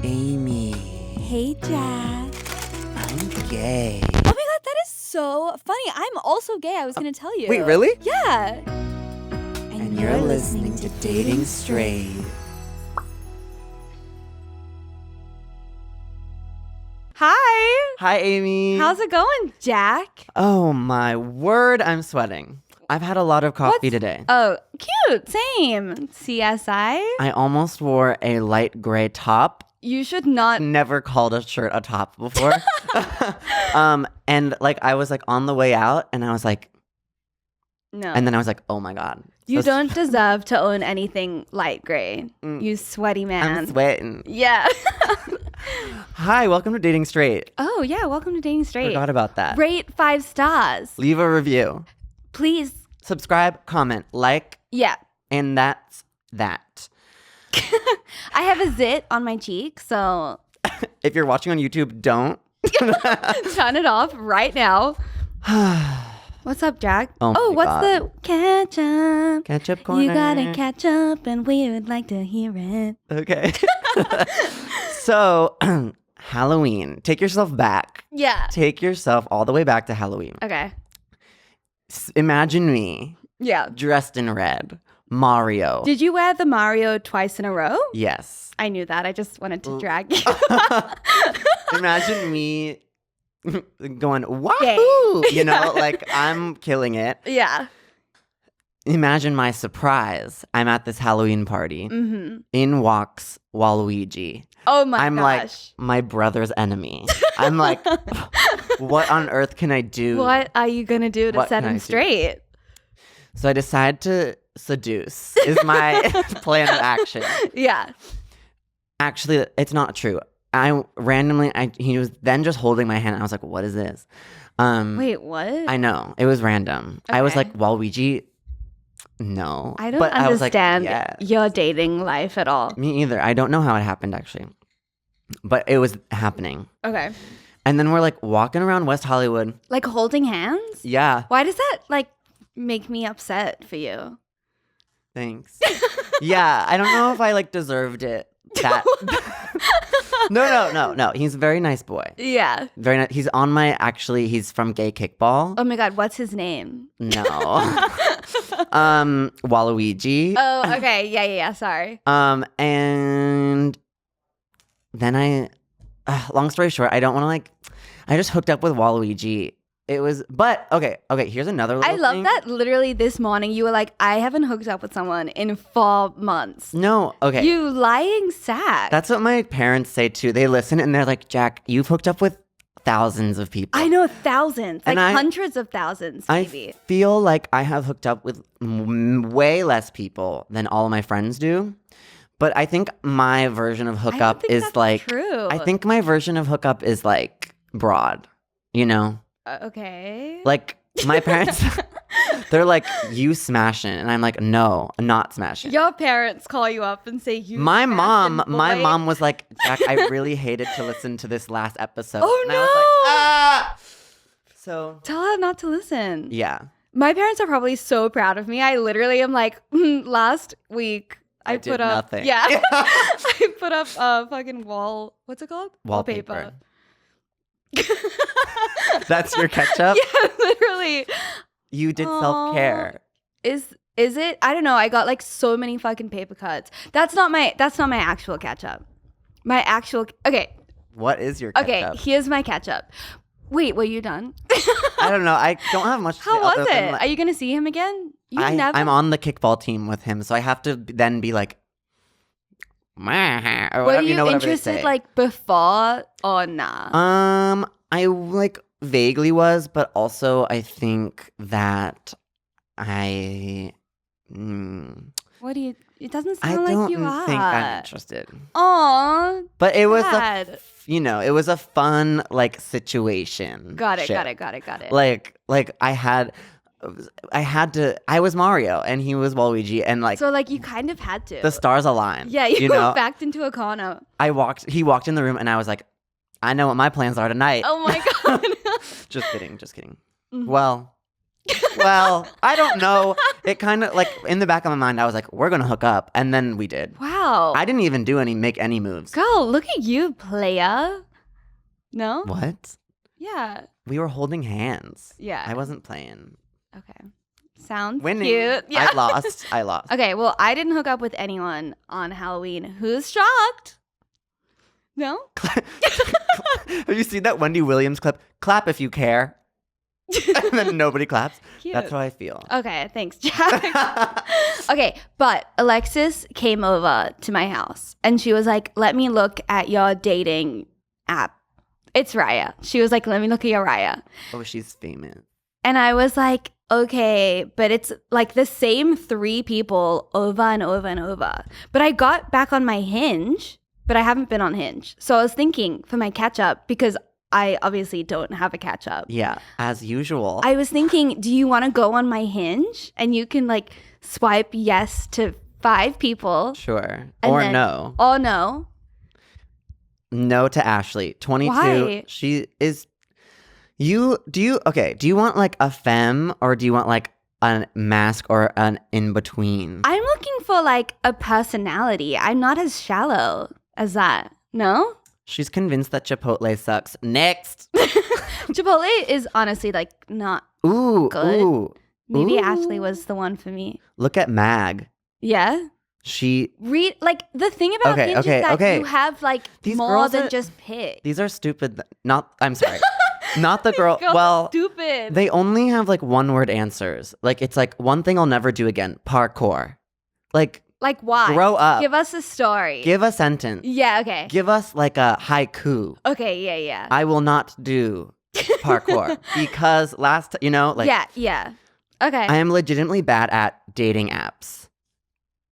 Amy. Hey, Jack. I'm gay. Oh my god, that is so funny. I'm also gay. I was going to tell you. Wait, really? Yeah. And you're listening to Dating Straight. Hi. Hi, Amy. How's it going, Jack? Oh, my word. I'm sweating. I've had a lot of coffee today. Oh, cute. Same. CSI? I almost wore a light gray top. You should not. Never called a shirt a top before. And like I was like on the way out and I was like, No. and then I was like, oh my God. You don't deserve to own anything light gray. You sweaty man. I'm sweating. Yeah. Hi, welcome to Dating Straight. Oh, yeah. Welcome to Dating Straight. Forgot about that. Rate 5 stars. Leave a review. Please. Subscribe, comment, like, Yeah. and that's that. I have a zit on my cheek, so If you're watching on YouTube, don't. turn it off right now. What's up, Jack? Oh my what's God. the catch up? Ketchup corner. You gotta catch up, and we would like to hear it. Okay. So, Halloween. Take yourself back. Yeah. Take yourself all the way back to Halloween. Okay. Imagine me Yeah. dressed in red. Mario. Did you wear the Mario twice in a row? Yes. I knew that. I just wanted to drag you. Imagine me going, wahoo! You know, like I'm killing it. Yeah. Imagine my surprise. I'm at this Halloween party. Mm-hmm. In walks Waluigi. Oh my I'm gosh. like my brother's enemy. I'm like, what on earth can I do? What are you gonna do to What set can I him do? straight? So I decide to seduce is my plan of action. Yeah. Actually, it's not true. He was then just holding my hand. And I was like, what is this? Wait, what? I know. It was random. I was Okay. like, Waluigi? No. I don't But I was like, understand yes. your dating life at all. Me either. I don't know how it happened, actually. But it was happening. Okay. And then we're like walking around West Hollywood. Like holding hands? Yeah. Why does that like make me upset for you? Thanks. Yeah. I don't know if I like deserved it. That. No. He's a very nice boy. Yeah. Very nice. He's from Gay Kickball. Oh my god, what's his name? No. Waluigi. Oh, okay. Yeah. Sorry. And then long story short, I don't want to I just hooked up with Waluigi. Okay, here's another little I love thing. that literally this morning you were like, I haven't hooked up with someone in 4 months. No, okay. You lying sack. That's what my parents say too. They listen and they're like, Jack, you've hooked up with thousands of people. I know thousands, And hundreds of thousands, maybe. I feel like I have hooked up with way less people than all of my friends do. But I think my version of hookup is that's like true. I think my version of hookup is like broad, you know? Okay. Like my parents they're like, you smashing, and I'm like, no, I'm not smashing. Your parents call you up and say you. My mom boy. was like, Jack, I really hated to listen to this last episode. Oh, and I was like, ah! So Tell her not to listen. yeah. My parents are probably so proud of me. I literally am like, last week I did put up nothing. Yeah. I put up a fucking what's it called? Wallpaper. That's your ketchup? Yeah, literally. You did Aw. self-care. Is it? I don't know. I got like so many fucking paper cuts. That's not my actual ketchup. Okay. What is your ketchup? Okay, here's my ketchup. Wait, were you done? I don't know. I don't have much to say How was other than, it? like, Are you gonna see him again? I'm on the kickball team with him, so I have to then be like, or Were whatever, you whatever they interested say. like before or nah? I like vaguely was, but also I think that I What do you? It doesn't I sound don't like you are. think I'm interested. Aw. But it was sad. it was a fun like situation. Got it. Like I was Mario and he was Waluigi, and like So like you kind of had to. the stars aligned. Yeah, you know. backed into a corner. He walked in the room and I was like, I know what my plans are tonight. Oh my god. Just kidding. Well, Well, I don't know. It kind of like in the back of my mind, I was like, we're going to hook up. And then we did. Wow. I didn't even make any moves. Girl, look at you, playa. No? What? Yeah. We were holding hands. Yeah. I wasn't playing. Okay. Sounds Winning. cute. Yeah. I lost. Okay, well, I didn't hook up with anyone on Halloween. Who's shocked? No? Have you seen that Wendy Williams clip? Clap if you care. And then nobody claps. Cute. That's how I feel. Okay, thanks, Jack. Okay, but Alexis came over to my house and she was like, let me look at your dating app. It's Raya. She was like, let me look at your Raya. Oh, she's famous. And I was like, okay, but it's like the same 3 people over and over and over. But I got back on my Hinge, but I haven't been on Hinge. So I was thinking for my catch up, because I obviously don't have a catch up. Yeah, as usual. I was thinking, do you want to go on my Hinge and you can like swipe yes to 5 people? Sure. And Or then- no. Oh, no. No to Ashley. 22. Why? She is. Do you want like a femme or do you want like a mask or an in between? I'm looking for like a personality. I'm not as shallow as that. No? She's convinced that Chipotle sucks. Next. Chipotle is honestly like not. Ooh. Good. Ooh. Maybe Ooh. Ashley was the one for me. Look at Mag. Yeah? She. Read like the thing about Okay, Hinge okay, is that okay. you have like These more girls than are- just pick. These are stupid. I'm sorry. Not the girl. Girls are Well, stupid. they only have like one word answers. Like it's like one thing I'll never do again. Parkour. Like Like why? grow up. Give us a story. Give a sentence. Yeah, okay. Give us like a haiku. Okay, yeah. I will not do parkour because yeah. Okay. I am legitimately bad at dating apps.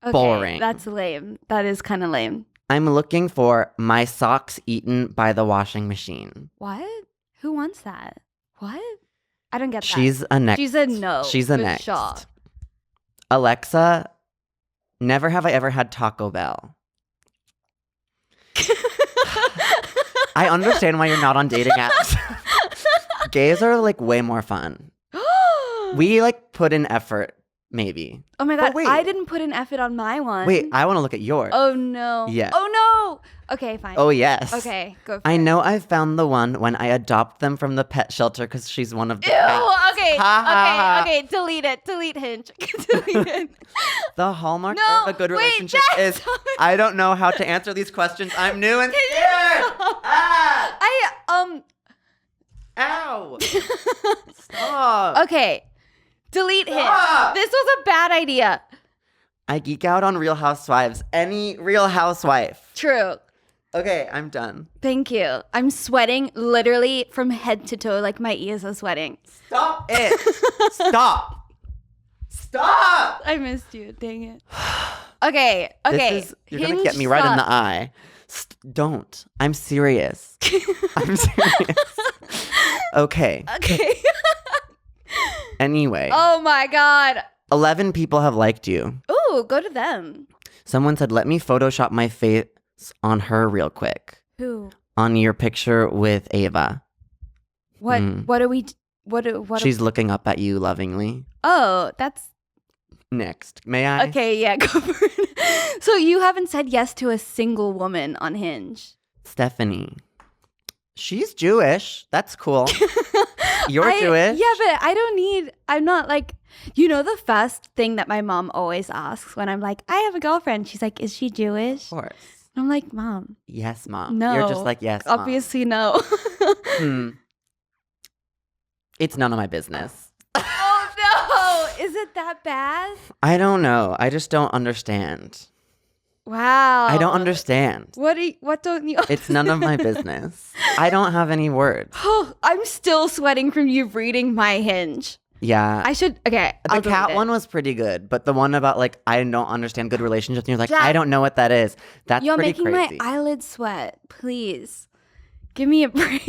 Okay, boring. That's lame. That is kind of lame. I'm looking for my socks eaten by the washing machine. What? Who wants that? What? I don't get that. She's a next. She's a no. She's a for next. Sure. Alexa, never have I ever had Taco Bell. I understand why you're not on dating apps. Gays are like way more fun. We like put in effort, maybe. Oh my But god, wait. I didn't put an effort on my one. Wait, I want to look at yours. Oh no. Yeah. Oh no. Okay, fine. Oh, yes. Okay, go for I it. know I found the one when I adopt them from the pet shelter because she's one of the Ew, cats. okay, Ha, ha, ha. okay, delete it. Delete Hinge. Delete it. The hallmark No, of a good wait, relationship Jack, is stop it. I don't know how to answer these questions. I'm new and Can you scared. stop? Ah! Ow! Stop. Okay. Delete Hinge. Stop. This was a bad idea. I geek out on Real Housewives. Any Real Housewife. True. Okay, I'm done. Thank you. I'm sweating literally from head to toe, like my ears are sweating. Stop it. Stop. Stop. I missed you. Dang it. Okay. You're going to get me right in the eye. Don't. I'm serious. I'm serious. Okay. Okay. Anyway, Oh my god. 11 people have liked you. Ooh, go to them. Someone said, let me Photoshop my face on her real quick. Who? On your picture with Ava. What? Mm. What are we? What? She's looking up at you lovingly. Oh, that's Next. May I? okay. Yeah, go for it. So you haven't said yes to a single woman on Hinge. Stephanie. She's Jewish. That's cool. You're Jewish. Yeah, but I don't need. I'm not like. You know the first thing that my mom always asks when I'm like, I have a girlfriend. She's like, is she Jewish? Of course. And I'm like, Mom. Yes, Mom. No. You're just like, yes, Mom. Obviously, no. It's none of my business. Oh no! Is it that bad? I don't know. I just don't understand. Wow. I don't understand. What don't you? It's none of my business. I don't have any words. Oh, I'm still sweating from you reading my Hinge. Yeah. I should. Okay. The cat one was pretty good, but the one about like I don't understand good relationships, and you're like, I don't know what that is. That's You're pretty making crazy. my eyelids sweat. Please, give me a break.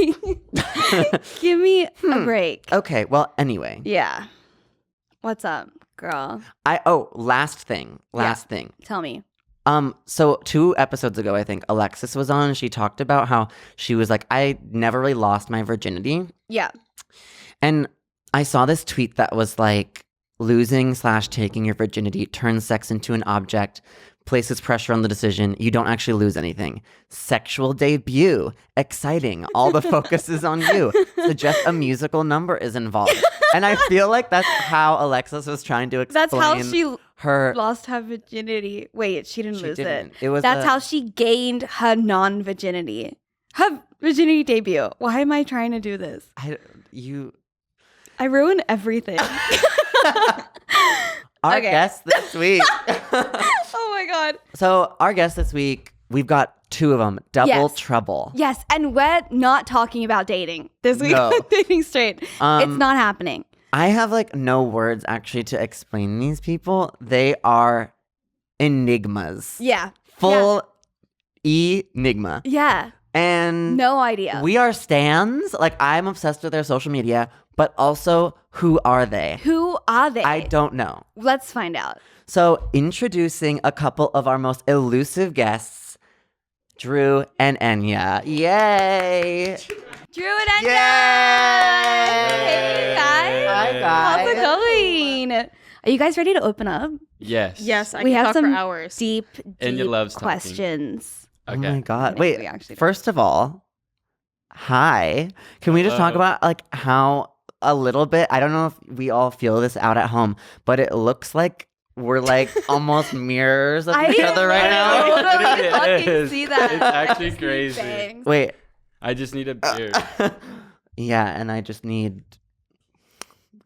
Give me a break. Okay, well, anyway. Yeah. What's up, girl? Last thing. Tell me. So 2 episodes ago, I think Alexis was on. She talked about how she was like, I never really lost my virginity. Yeah. And I saw this tweet that was like, losing/taking your virginity turns sex into an object, places pressure on the decision. You don't actually lose anything. Sexual debut, exciting. All the focus is on you. Suggest a musical number is involved. And I feel like that's how Alexis was trying to explain. That's how she her lost her virginity. Wait, she didn't lose didn't. it. It was That's how she gained her non-virginity. Her virginity debut. Why am I trying to do this? I ruin everything. Our guest this week. Oh my God. So our guest this week, we've got two of them. Double trouble. Yes, and we're not talking about dating this week. No. Dating straight. It's not happening. I have like no words actually to explain these people. They are enigmas. Yeah. Full enigma. Yeah. And no idea. We are stans. Like, I'm obsessed with their social media, but also, who are they? Who are they? I don't know. Let's find out. So, introducing a couple of our most elusive guests, Drew and Enya. Yay! Drew and Enya! Yay! Hey, guys. Hi, guys. How's it going? Are you guys ready to open up? Yes. Yes, I We can have talk some for hours. deep Enya loves talking. questions. Okay. Oh my God. No, Wait, we actually don't. first of all, hi. Can we just talk about like how a little bit, I don't know if we all feel this out at home, but it looks like we're like almost mirrors of each other right now. totally It fucking is. see that. It's actually These crazy. bangs. Wait. I just need a beer. Yeah, and I just need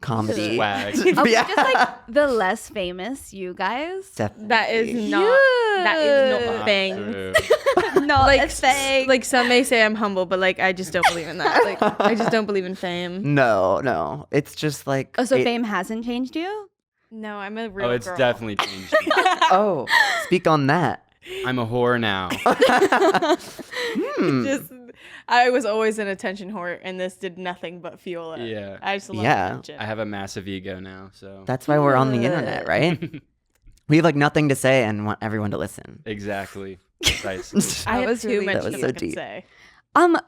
comedy. Swag. Are we Yeah. just like the less famous you guys? Definitely. That is not. That is not a Not thing. true. Not Like, a thing. like some may say I'm humble, but like I just don't believe in that. Like I just don't believe in fame. No. It's just like. Oh, so it- fame hasn't changed you? No, I'm a real Oh, it's girl. definitely changed. me. Oh, speak on that. I'm a whore now. Just I was always an attention whore, and this did nothing but fuel it. Yeah. I just love Yeah. attention. I have a massive ego now, so. That's why we're on the internet, right? We have like nothing to say and want everyone to listen. Exactly. Precisely. I That have was too really much That was to so fucking deep. say.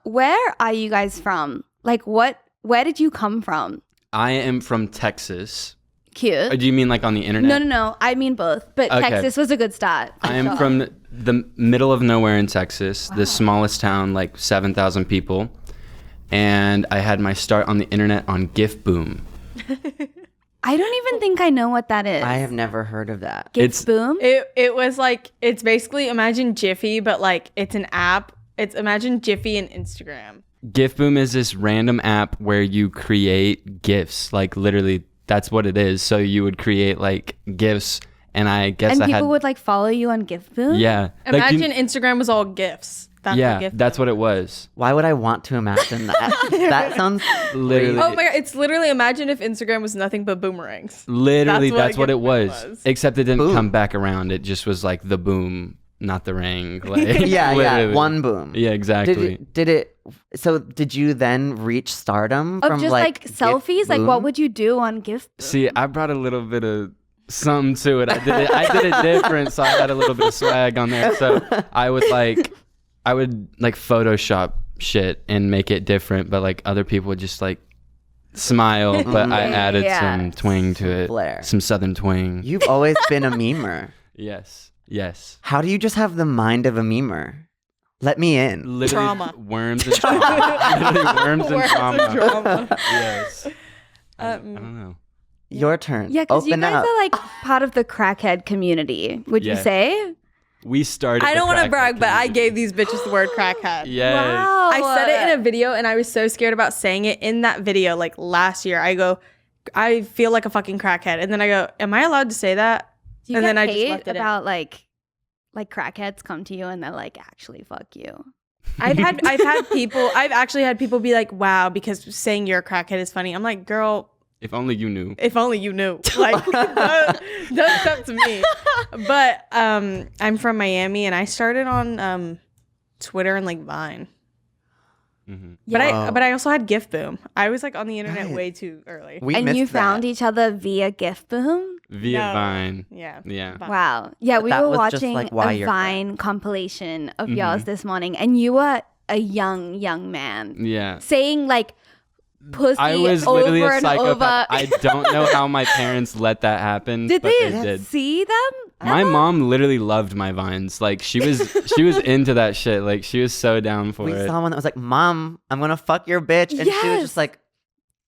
Where are you guys from? Like where did you come from? I am from Texas. Cute. Do you mean like on the internet? No. I mean both. But Okay. Texas was a good start. I am from the middle of nowhere in Texas, the smallest town, like 7,000 people. And I had my start on the internet on GIF Boom. I don't even think I know what that is. I have never heard of that. Gifts Boom? It was like it's basically imagine Jiffy, but like it's an app. It's imagine Jiffy and Instagram. GIF Boom is this random app where you create GIFs, like literally that's what it is. So you would create like GIFs, and I guess And I people had would like follow you on Gift Boom? yeah. Like, Imagine Instagram was all gifs. That's yeah, what GIF that's Boom what it was. Why would I want to imagine that? That sounds Literally, Oh my god, it's literally imagine if Instagram was nothing but boomerangs. literally That's what that's what a it GIF was. was. Except it didn't Boom. come back around. It just was like the boom, not the ring. Like, yeah, literally. one boom. Yeah, exactly. So did you then reach stardom Of from just like GIF selfies? Like what Boom? would you do on Gift Boom? See, I brought a little bit of something to it. I did it different, so I had a little bit of swag on there. So I would like Photoshop shit and make it different, but like other people would just like smile, but I added Yeah. some twang to it, Flair. some southern twang. You've always been a memer. Yes. How do you just have the mind of a memer? Let me in. Literally Trauma. worms and trauma. Literally worms and Worms and trauma. trauma. Yes. I don't know. Your turn. Yeah, because you Open guys up. are like part of the crackhead community, would you Yeah. say? We started. I don't want to crackhead brag, but I community. gave these bitches the word crackhead. Yes. Wow. I said it in a video and I was so scared about saying it in that video like last year. I go, I feel like a fucking crackhead. And then I go, am I allowed to say that? Do you and get then I just hate left it in. about like crackheads come to you and they're like, actually, fuck you. I've actually had people be like, wow, because saying you're a crackhead is funny. I'm like, girl, If only you knew. if only you knew. Like, don't come to me. But I'm from Miami and I started on Twitter and like Vine. Mhm. But I also had GIF Boom. I was like on the internet Right. way too early. We And missed you found that. each other via Gift Boom? Via No. Vine. Yeah. Yeah. Vine. Wow. Yeah, we that were was just, watching like, why a you're Vine compilation of Mhm. yours this morning, and you were a young man Yeah. saying like pussy I was literally over a and psychopath. over. I don't know how my parents let that happen. Did but they did. see them? My mom literally loved my vines. Like she was into that shit. Like she was so down for We it. saw one that was like, "Mom, I'm gonna fuck your bitch," and she was Yes. just like,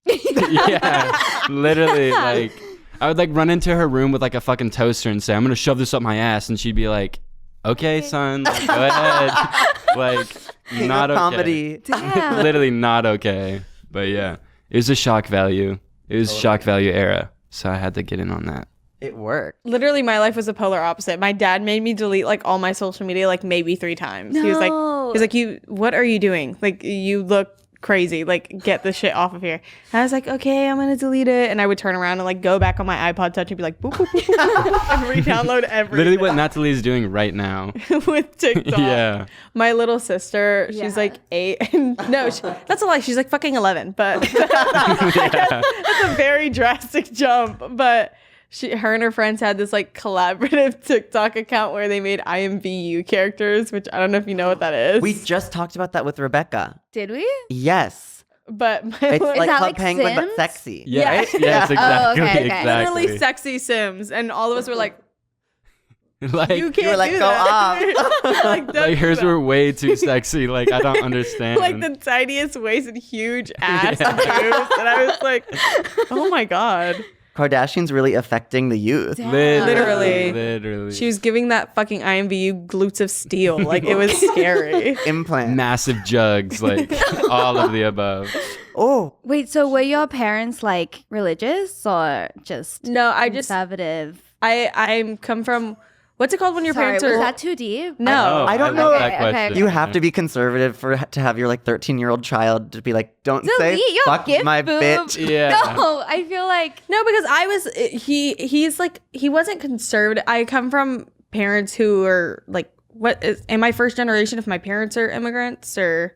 Yeah, literally. Like I would like run into her room with like a fucking toaster and say, "I'm gonna shove this up my ass," and she'd be like, "Okay, son, like, go ahead." Like "King not of okay. comedy." Damn. Literally not okay. But yeah, it was a shock value. It was shock value era, so I had to get in on that. It worked. Literally, my life was a polar opposite. My dad made me delete like all my social media like maybe 3 times. He was No. like, what are you doing? Like, you look crazy. Like, get this shit off of here. And I was like, okay, I'm gonna delete it. And I would turn around and like go back on my iPod Touch and be like, boop, boop, boop, boop, boop, and re-download everything. Literally what Natalie's doing right now. with TikTok. Yeah. My little sister, she's Yeah. like 8. And no, that's a lie. She's like fucking 11. But Yeah. that's a very drastic jump. But her and her friends had this like collaborative TikTok account where they made IMVU characters, which I don't know if you know what that is. We just talked about that with Rebecca. Did we? Yes, But it's Is like that Club like Penguin but Sims? sexy. Yes, Yeah. yes, exactly. Oh, okay, okay. Exactly. literally sexy Sims, and all of us were like, Like, "You can't were like, do "Go that." like, don't like do hers that. were way too sexy. Like I don't understand. like the tiniest waist and huge ass Yeah. and boobs, and I was like, "Oh my god." Kardashian's really affecting the youth. Damn. Literally. She was giving that fucking IMVU glutes of steel. Like, it was scary. Implant. massive jugs, like all of the above. Oh, Wait, so were your parents like religious or just No, I just conservative? I come from, what's it called when your Sorry, parents was are that too deep? No. I don't like know. that Okay, question. okay. you have to be conservative to have your like 13-year-old child to be like, "Don't say Delete your fuck gift my boob. bitch." Yeah. No, I feel like No, because I was he's like, he wasn't conservative. I come from parents who are like, am I first generation if my parents are immigrants or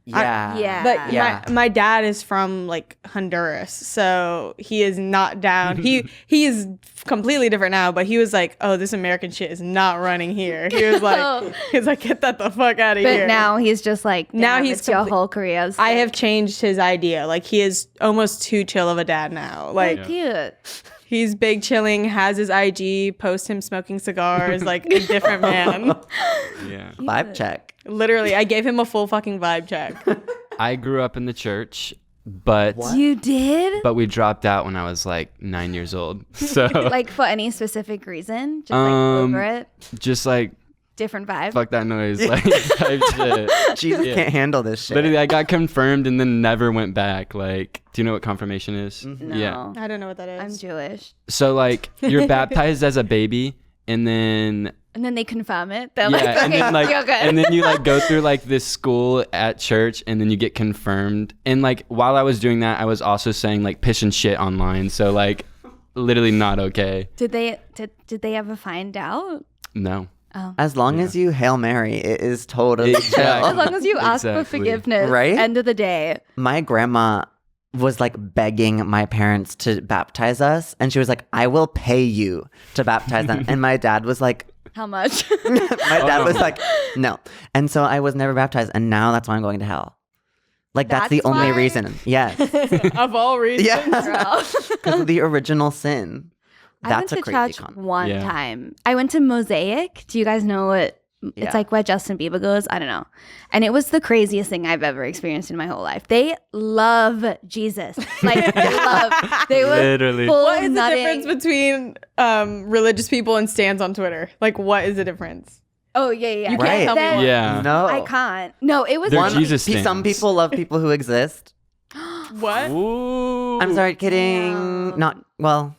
Yeah. yeah. but Yeah. my dad is from like Honduras, so he is not down. He is completely different now, but he was like, "Oh, this American shit is not running here." He was like, "Get that the fuck out of but here." now he's just like Now damn, he's it's your complete- whole career. I have changed his idea. Like, he is almost too chill of a dad now. Like, cute. he's big chilling, has his IG, post him smoking cigars, like a different man. Yeah. Vibe check. Literally, I gave him a full fucking vibe check. I grew up in the church, but You did? we dropped out when I was like 9 years old. So Like for any specific reason? Just like over it? just like Different vibe? fuck that noise, like type shit. Jesus Yeah. can't handle this shit. Literally, I got confirmed and then never went back. Like, do you know what confirmation is? No. Yeah. I don't know what that is. I'm Jewish. So like, you're baptized as a baby, and then And then they confirm it. They're yeah, like, okay, and then like, you're good. and then you like go through like this school at church, and then you get confirmed. And like, while I was doing that, I was also saying like piss and shit online. So like, literally not okay. Did they ever find out? No. As long as you Hail Mary, it is totally Exactly. chill. As long as you ask for Exactly. forgiveness, Right? end of the day. My grandma was like begging my parents to baptize us, and she was like, "I will pay you to baptize them." And my dad was like, How much? my dad was like, "No." And so I was never baptized, and now that's why I'm going to hell. Like that's the That's only why? reason. Yes. Of all reasons. Yeah. Girl. Because of the original sin. I That's went a to crazy church con. one Yeah. time. I went to Mosaic. Do you guys know what? Yeah. It's like where Justin Bieber goes. I don't know. And it was the craziest thing I've ever experienced in my whole life. They love Jesus. Like they were Literally. full What is the nutting. difference between religious people and stands on Twitter? Like, what is the difference? Oh yeah, yeah. You can't Right. tell me Then- what. Yeah. No. I can't. No, it was They're one. Jesus Some stands. people love people who exist. What? Ooh. I'm sorry, kidding. Damn. Not, well,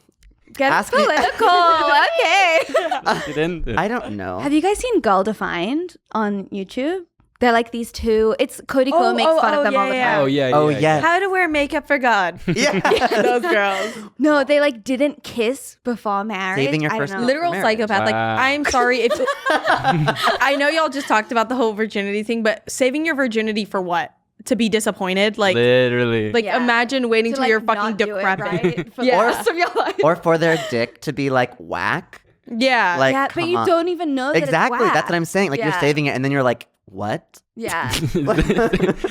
Get ask me- political. Okay. Get in. I don't know. Have you guys seen Girl Defined on YouTube? They're like these two. It's Cody Ko makes fun of them all the time. Oh yeah. Oh, yeah. yes. How to wear makeup for God. Yeah. Those girls. No, they like didn't kiss before marriage. Saving your I don't first know. Literal marriage. psychopath. Like, Wow. I'm sorry if I know y'all just talked about the whole virginity thing, but saving your virginity for what? To be disappointed? Like, Literally. Yeah. imagine waiting To, till like, you're fucking not do it, decrepit. right? For Yeah. the rest of your life. Or for their dick to be like whack. Yeah. Like, yeah, but come you on. don't even know that Exactly. it's whack. That's what I'm saying. Like, you're Yeah. saving it, and then you're like, what? Yeah.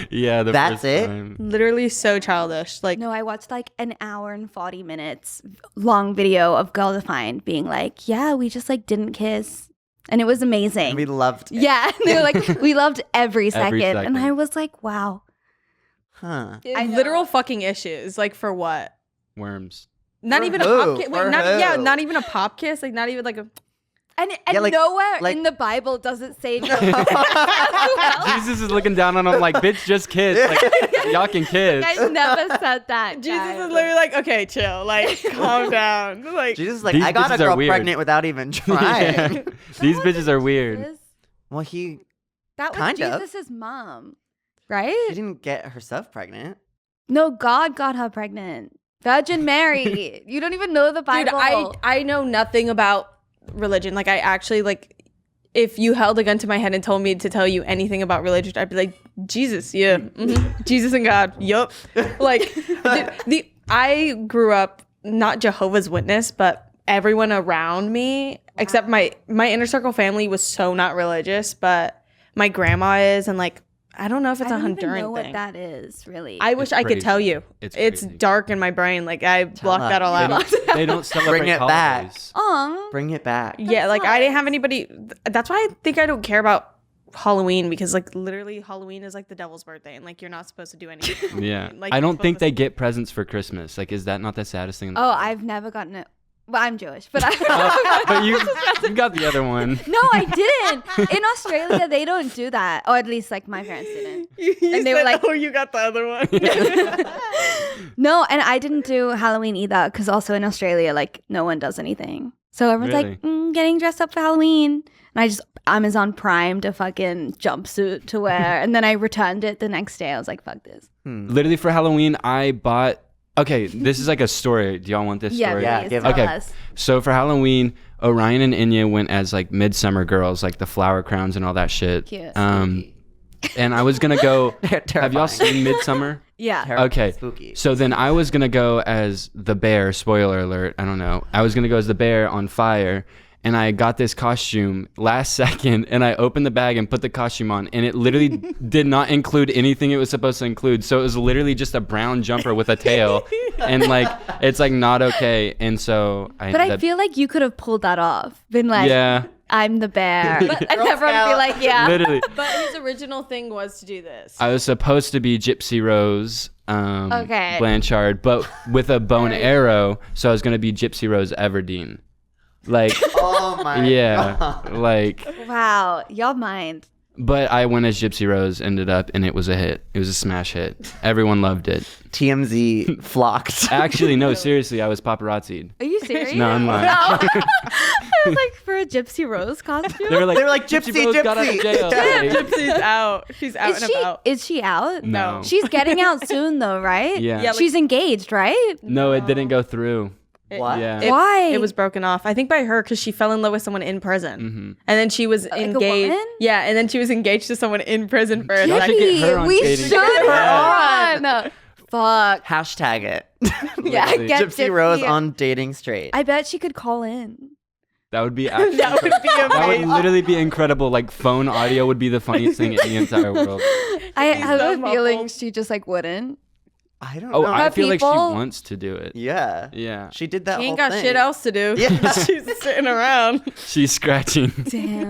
Yeah, That's first it? time. Literally so childish. Like No, I watched like an hour and 40 minutes long video of Girl Defined being like, yeah, we just like didn't kiss. And it was amazing. And we loved it. Yeah. They were like, we loved every second. second. And I was like, wow. Huh. I know. literal fucking issues. Like for what? Worms. Not For even a who? pop kiss. For Wait, not who? not even a pop kiss. Like not even like a. And Yeah, like- nowhere like- in the Bible does it say Jesus is looking down on him like, bitch, just kiss. Like, y'all can kiss. I never said that. Jesus guys. is literally like, okay, chill, like calm down, like. Jesus is like, These I got a bitches are girl weird. pregnant without even trying. Yeah. These That bitches wasn't are weird. Jesus. Well, he That was Kind of. Jesus' mom, she right? didn't get herself pregnant. No, God got her pregnant. Virgin Mary. You don't even know the Dude, Bible. I know nothing about religion. Like I actually like, if you held a gun to my head and told me to tell you anything about religion, I'd be like, Jesus, yeah, Jesus and God, yup. Like I grew up not Jehovah's Witness, but everyone around me, except my inner circle family was so not religious, but my grandma is, and like I don't know if it's I a don't even Honduran know what thing. that is, really. I wish I could crazy. tell you. It's It's crazy. dark in my brain. Like I blocked us. that all They out. they don't celebrate Bring it back. holidays. Aw. Bring it back. Yeah, like I didn't have nice. anybody. That's why I think I don't care about Halloween, because like literally Halloween is like the devil's birthday, and like you're not supposed to do anything. Yeah. Like, I you're don't supposed think to- they get presents for Christmas. Like, is that not the saddest thing in the Oh, world? I've never gotten it. Well, I'm Jewish, but But you got the other one. No, I didn't. In Australia, they don't do that. Or at least, like, my parents didn't. You And they were said, like- "Oh, you got the other one." No, and I didn't do Halloween either, because also in Australia, like, no one does anything. So everyone's like, getting dressed up for Halloween. And I just Amazon Primed a fucking jumpsuit to wear. And then I returned it the next day. I was like, fuck this. Literally for Halloween, I bought. Okay, this is like a story. Do y'all want this Yeah, story? Yeah, please give tell it. Okay. us. So for Halloween, Orion and Enya went as like midsummer girls, like the flower crowns and all that shit. Cute. And I was gonna go. Have y'all seen Midsummer? Yeah. Okay. Spooky. So then I was gonna go as the bear. Spoiler alert. I don't know. I was gonna go as the bear on fire, and I got this costume last second, and I opened the bag and put the costume on, and it literally did not include anything it was supposed to include. So it was literally just a brown jumper with a tail, and like it's like not okay. And so But I feel like you could have pulled that off. Been like, yeah, I'm the bear. And Girl everyone would be Scout. like, yeah. literally. But his original thing was to do this. I was supposed to be Gypsy Rose. Okay. Blanchard, but with a bow and arrow. So I was gonna be Gypsy Rose Everdeen. Like, Oh my yeah, God. like, Wow. Y'all mind. but I went as Gypsy Rose, ended up, and it was a hit. It was a smash hit. Everyone loved it. TMZ flocked. Actually, no, seriously, I was paparazzi'd. Are you serious? No, I'm not. No. I was like, for a Gypsy Rose costume? They were like, Gypsy, Rose got out of Gypsy. jail. Yeah, Like, Gypsy's out. She's out and about. Is she out? No. She's getting out soon, though, right? Yeah. Yeah, like- She's engaged, right? No, it didn't go through. What? Yeah. Why? It was broken off. I think by her, because she fell in love with someone in prison, Mm-hmm. and then she was a engaged. woman? Yeah, and then she was engaged to someone in prison for a Y'all second. should get her on we dating. should her Yeah. on. Fuck. Hashtag it. Yeah, Literally. get Gypsy Rose on. on Dating Straight. I bet she could call in. That would be actually. That would be That would amazing. literally be incredible. Like phone audio would be the funniest thing in the entire world. I have so a feeling muffled. she just like wouldn't. I don't Oh, know. I feel like she people- wants to do it. Yeah. Yeah. She did that She whole ain't got thing. shit else to do. Yeah. She's sitting around. She's scratching. Damn.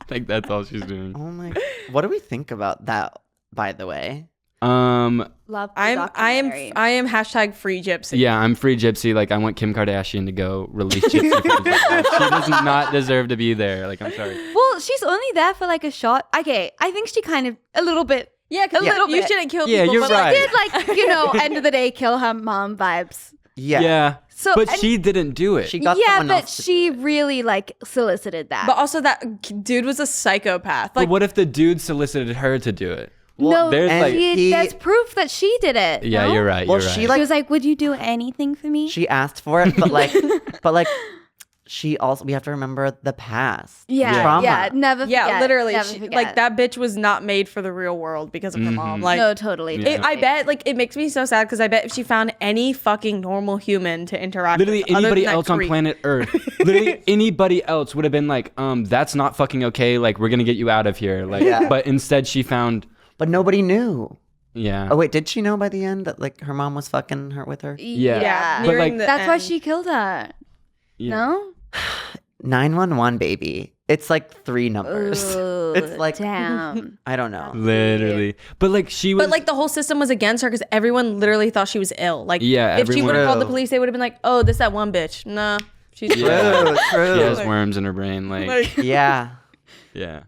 Like that's all she's doing. Oh my. What do we think about that, by the way? Love the I documentary. am hashtag free gypsy. Yeah, I'm free Gypsy. Like I want Kim Kardashian to go release Gypsy. From the jail. She does not deserve to be there. Like I'm sorry. Well, she's only there for like a shot. Okay, I think she kind of a little bit. Yeah, because A little you bit. shouldn't kill Yeah, people. you're but, right. Did like end of the day kill her mom vibes. Yeah. Yeah. So But and- she didn't do it. She got yeah, someone but else to she do it. really like solicited that. But also that dude was a psychopath. But Like, what if the dude solicited her to do it? no, there's, and like- there's proof that she did it. Yeah, no? you're right. Well, You're she, right. like- She was like, "Would you do anything for me?" She asked for it, but like, but like, we have to remember the past. Yeah, Trauma. yeah, never forget. Yeah, literally, never she, forget. like that bitch was not made for the real world because of her mom. Like, No, totally. Yeah. I bet, like, it makes me so sad because I bet if she found any fucking normal human to interact Literally with, other anybody than that else on creep. planet Earth, literally anybody else would have been like, that's not fucking okay. Like, we're gonna get you out of here. Like, Yeah. but instead she found, But nobody knew. yeah. Oh wait, did she know by the end that like her mom was fucking her with her? Yeah. Yeah, But, nearing like- the That's why end. she killed her. Yeah. No? 911 baby. It's like 3 numbers. Ooh, It's like damn. I don't know. Literally. But like she was. But like the whole system was against her because everyone literally thought she was ill. Like, Yeah, if she everyone- would have called the True. police, they would have been like, "Oh, this that one bitch." Nah, she's Yeah. True. she has worms in her brain. Like, Yeah. yeah.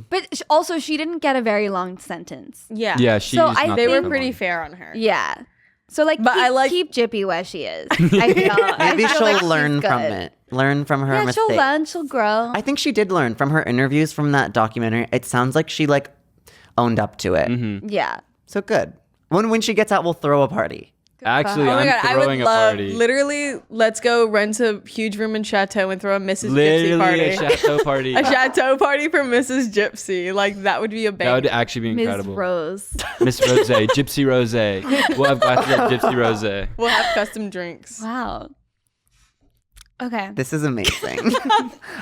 But also, she didn't get a very long sentence. yeah, Yeah, she's So I not They that were think- pretty long. fair on her. Yeah. So like, But I keep Gypsy where she is. I feel, Maybe I feel she'll like she's learn from good. it. Learn from her Yeah, mistakes. she'll learn. She'll grow. I think she did learn from her interviews from that documentary. It sounds like she like owned up to it. Yeah. So good. When she gets out, we'll throw a party. Actually, Oh my I'm god, I would throwing a love party. literally. Let's go rent a huge room in Chateau and throw a Mrs. Gypsy Literally party. a chateau party. A chateau party for Mrs. Gypsy. Like that would be a That bang. would actually be Ms. incredible. Rose. Miss Rose, Gypsy Rose. We'll have glasses of Gypsy Rose. We'll have custom drinks. Wow. Okay. This is amazing.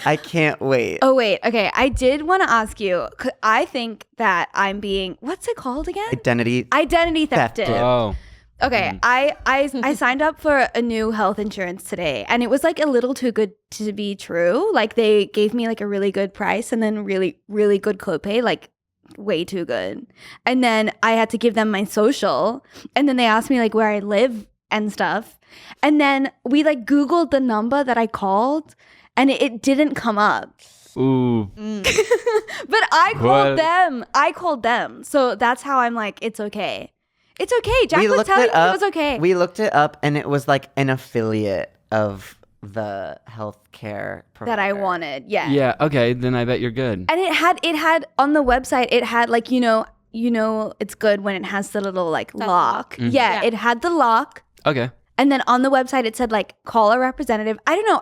I can't wait. Oh wait. Okay. I did want to ask you. I think that I'm being. What's it called again? Identity. Identity thefted. Thefted. Oh. Okay, I signed up for a new health insurance today, and it was like a little too good to be true. Like they gave me like a really good price and then really good copay, like way too good. And then I had to give them my social, and then they asked me like where I live and stuff. And then we like Googled the number that I called, and it didn't come up. Ooh. But I called What? them. I called them, so that's how I'm like, it's okay. It's okay. Jack was telling me it was okay. We looked it up, and it was like an affiliate of the healthcare provider that I wanted. Yeah. Yeah. Okay. Then I bet you're good. And it had on the website, it had like, you know, it's good when it has the little like lock. Mm-hmm. Yeah, it had the lock. Okay. And then on the website, it said like, call a representative. I don't know.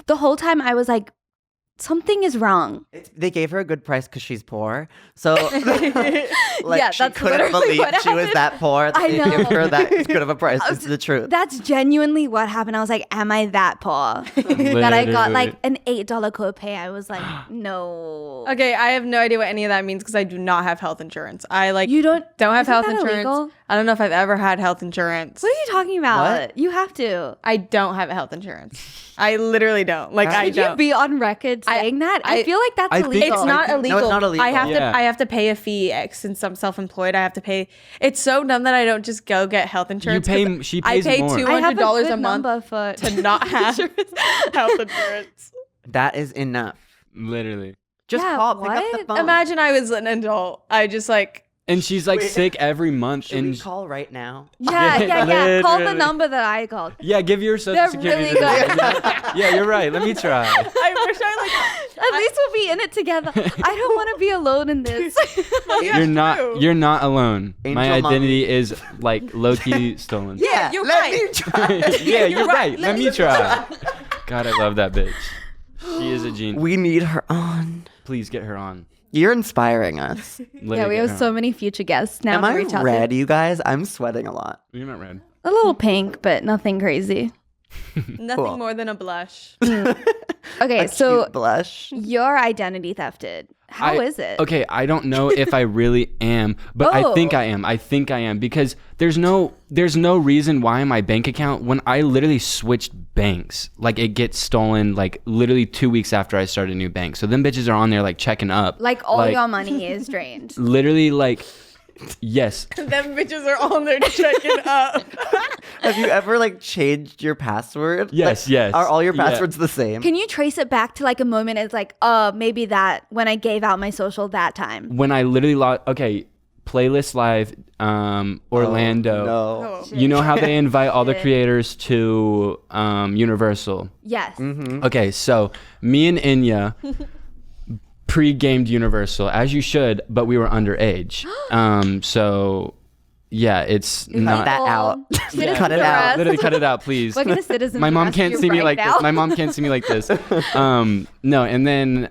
The whole time I was like, something is wrong. They gave her a good price because she's poor. So, like, Yeah, she that's couldn't literally believe what she was happened. that poor. That I they know. gave her that good of a price. It's the truth. That's genuinely what happened. I was like, am I that poor? That I got like an $8 copay. I was like, no. Okay, I have no idea what any of that means because I do not have health insurance. I like You don't have isn't health that insurance. illegal? I don't know if I've ever had health insurance. What are you talking about? What? You have to. I don't have health insurance. I literally don't. Like I Should you don't. be on record saying that? I feel like that's I think- illegal. It's not No, illegal. it's not illegal. I have Yeah. to. I have to pay a fee since I'm self-employed. I have to pay. It's so dumb that I don't just go get health insurance. pay- 'cause she I pays pay more. I have $200 good a month number for to not have health insurance. That is enough. Literally. Just Yeah, call, pick up the what? phone. Imagine I was an adult. I just like. And she's like sick every month. Should we And call right now? Yeah. Call the Literally. number that I called. yeah, give your social They're security. really to them. good. Yeah, you're right. Let me try. I wish I At least we'll be in it together. I don't want to be alone in this. You're not alone. My Angel identity is like low key stolen. Yeah, you're let right. me try. Yeah, you're right. Let me try. God, I love that bitch. She is a genius. We need her on. Please get her on. You're inspiring us. Yeah, we have so many future guests now Am to I reach out red, to. you guys? I'm sweating a lot. You're not red. A little pink, but nothing crazy. nothing Cool. more than a blush. Okay, A so cute blush. your identity thefted. How is it? Okay, I don't know if I really am, but I think I am. I think I am because there's no reason why my bank account when I literally switched banks, like it gets stolen like literally 2 weeks after I started a new bank. So them bitches are on there like checking up. Like all your money is drained. Literally like yes. Them bitches are on there checking up. Have you ever like changed your password? Yes, Like, yes. Are all your Yeah. passwords the same? Can you trace it back to like a moment? It's like, maybe that when I gave out my social that time. When I literally Playlist Live Orlando. No. You know how they invite all the creators to Universal? Yes. Okay, so me and Enya pre-gamed Universal, as you should, but we were underage. So yeah, it's Cut not. that out. Citizen Cut it out. arrest. Literally cut it out, please. We're gonna citizen My mom arrest can't you see me right like now. this. My mom can't see me like this. No, and then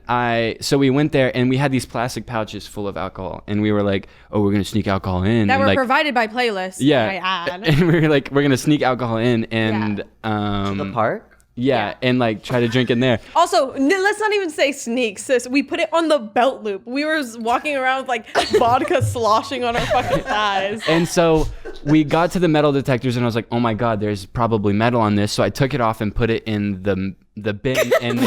so we went there and we had these plastic pouches full of alcohol, and we were like, oh, we're gonna sneak alcohol in. That and were like, provided by Playlist. yeah, and we were like, we're gonna sneak alcohol in and To the park. yeah, and like try to drink in there. Also, let's not even say sneak, sis. We put it on the belt loop. We were walking around with like vodka sloshing on our fucking thighs. And so we got to the metal detectors, and I was like, oh my god, there's probably metal on this. So I took it off and put it in the bin, and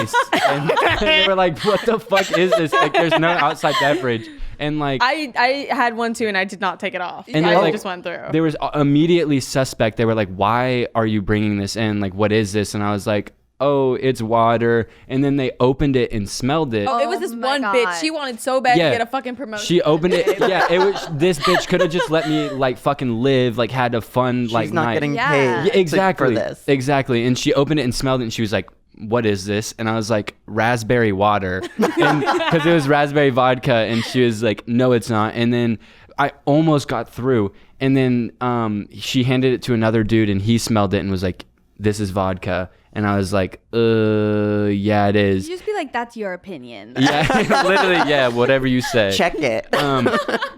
they were like, what the fuck is this? Like, there's no outside beverage. And like I had one too, and I did not take it off. And I they're like- just went through. there was immediately suspect. They were like, why are you bringing this in? Like, what is this? And I was like, oh, it's water. And then they opened it and smelled it. Oh, it was this Oh my one God. bitch. She wanted so bad Yeah. to get a fucking promotion. She opened it. Yeah, it was. This bitch could have just let me like fucking live, like had a fun She's like not night. getting Yeah. paid Yeah, exactly. for this. Exactly. And she opened it and smelled it, and she was like, what is this? And I was like, raspberry water. And because it was raspberry vodka, and she was like, no, it's not. And then I almost got through, and then she handed it to another dude, and he smelled it and was like, this is vodka. And I was like, yeah, it is. You just be like, that's your opinion. Yeah, literally, yeah, whatever you say. Check it.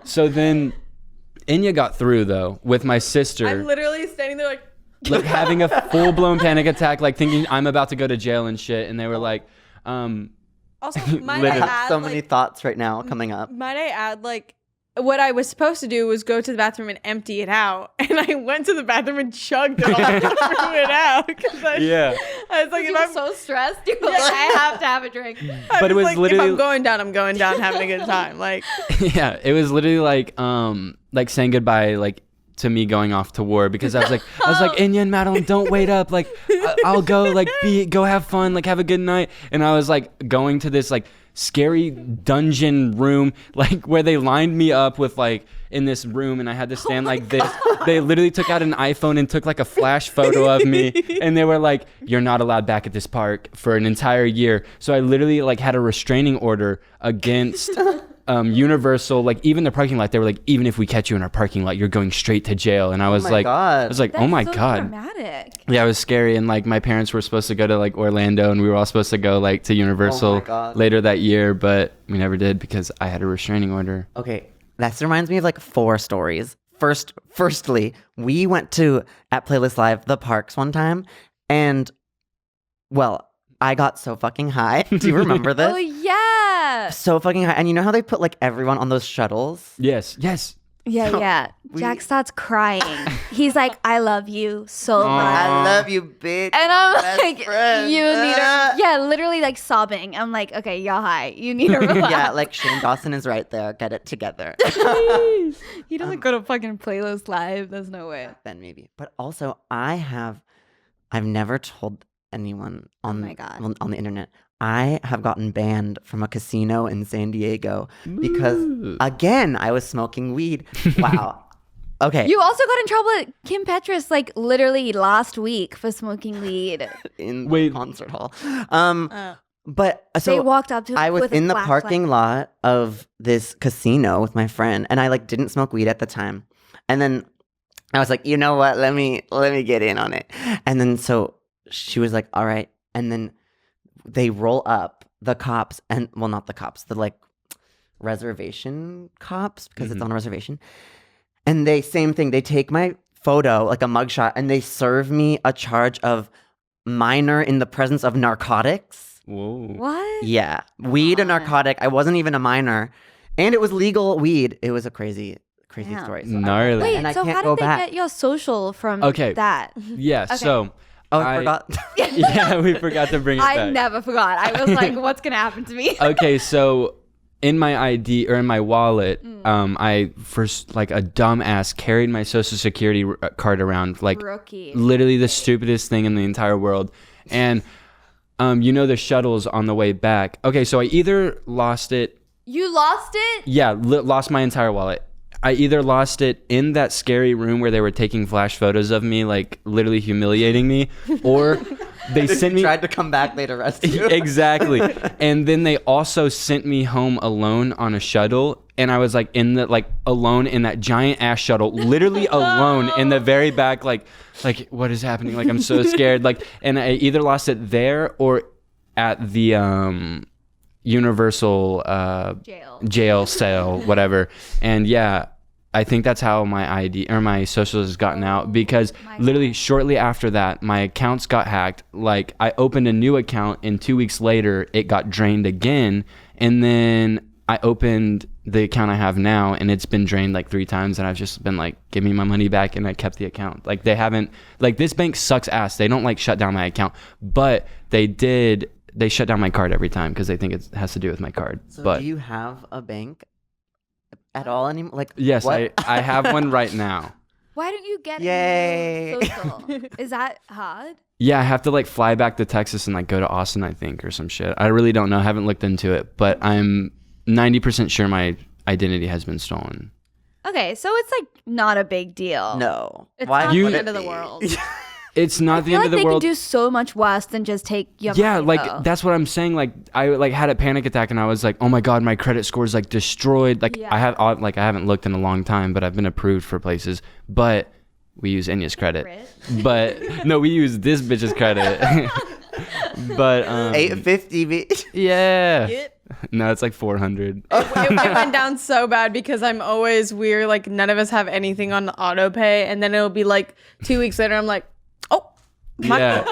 So then Enya got through though with my sister. I'm literally standing there like having a full-blown panic attack, like thinking I'm about to go to jail and shit. And they were like, also, might I Literally. I have add, so many like, thoughts right now coming up. might I add, like, what I was supposed to do was go to the bathroom and empty it out. And I went to the bathroom and chugged it all and threw it out. yeah. I was like, You if were I'm so stressed. You were like, I have to have a drink. But it was like, literally- if I'm going down, I'm going down having a good time. Like, Yeah, it was literally like saying goodbye, like to me going off to war, because I was like, Enya and Madeline, don't wait up. Like, I'll go, like, go have fun, like, have a good night. And I was like going to this like scary dungeon room, like where they lined me up with like in this room, and I had to stand like this. They literally took out an iPhone and took like a flash photo of me, and they were like, you're not allowed back at this park for an entire year. So I literally like had a restraining order against Universal. Like, even the parking lot, they were like, even if we catch you in our parking lot, you're going straight to jail. And I was my like, God. I was like, That's oh my so god. dramatic. Yeah, it was scary. And like my parents were supposed to go to like Orlando, and we were all supposed to go like to Universal God. later that year, but we never did because I had a restraining order. Okay, that reminds me of like 4 stories. Firstly, we went at Playlist Live the parks one time, and well, I got so fucking high. Do you remember this? Oh yeah. So fucking high. And you know how they put like everyone on those shuttles? Yes. Yeah. Jack starts crying. He's like, I love you so much. I love you, bitch. And I'm Best like, friend. you need to, yeah, literally like sobbing. I'm like, okay, you're high. You need to relax. Yeah, like Shane Dawson is right there. Get it together. He doesn't go to fucking Playlist Live. There's no way. Then maybe. But also, I've never told anyone on my God. on the internet. I have gotten banned from a casino in San Diego because again, I was smoking weed. Wow. Okay. You also got in trouble at Kim Petras like literally last week for smoking weed. in the Wait. concert hall. But They so walked up to I was with a in the flashlight. parking lot of this casino with my friend, and I like didn't smoke weed at the time. And then I was like, you know what? Let me get in on it. And then so she was like, all right. And then they roll up the cops, and well, not the cops, the like reservation cops, because it's on a reservation. And same thing. They take my photo, like a mugshot, and they serve me a charge of minor in the presence of narcotics. Whoa. What? Yeah, weed and narcotic. I wasn't even a minor, and it was legal weed. It was a crazy Damn. story. Gnarly. Wait, and I so can't how go did they back. get your social from Okay. that? Yeah. So. Oh, I forgot. Yeah, we forgot to bring it I back. never forgot. I was like, what's gonna happen to me? Okay, so in my ID or in my wallet, I first like a dumbass carried my social security card around, like Rookie. literally the stupidest thing in the entire world. And you know the shuttles on the way back. Okay, so I either lost it. You lost it? Yeah, lost my entire wallet. I either lost it in that scary room where they were taking flash photos of me, like literally humiliating me, or they sent me. Tried to come back, they'd arrest you. Exactly. And then they also sent me home alone on a shuttle, and I was like in the like alone in that giant ass shuttle, literally alone in the very back, like what is happening? Like I'm so scared. Like, and I either lost it there or at the Universal jail cell, whatever. And yeah, I think that's how my ID or my socials has gotten out, because literally shortly after that, my accounts got hacked. Like I opened a new account and 2 weeks later it got drained again. And then I opened the account I have now and it's been drained like 3 times. And I've just been like, give me my money back. And I kept the account. Like they haven't, like this bank sucks ass. They don't like shut down my account, but they shut down my card every time because they think it has to do with my card. So but do you have a bank at all anymore? Like, yes, what? I have one right now. Why don't you get Yay. a new social? Is that hard? Yeah, I have to like fly back to Texas and like go to Austin, I think, or some shit. I really don't know. I haven't looked into it, but I'm 90% sure my identity has been stolen. Okay, so it's like not a big deal. No. It's Why not You- the would end of it the be? world. It's not I the feel end like of the they world. can do so much worse than just take your Yeah, money, like though. that's what I'm saying. Like I like had a panic attack and I was like, oh my god, my credit score is like destroyed. Like Yeah. I haven't looked in a long time, but I've been approved for places. But we use Enya's credit. But no, we use this bitch's credit. But 850 bitch. yeah. It No, it's like 400. went down so bad because I'm always weird. Like none of us have anything on auto pay, and then it'll be like 2 weeks later. I'm like, oh, Yeah.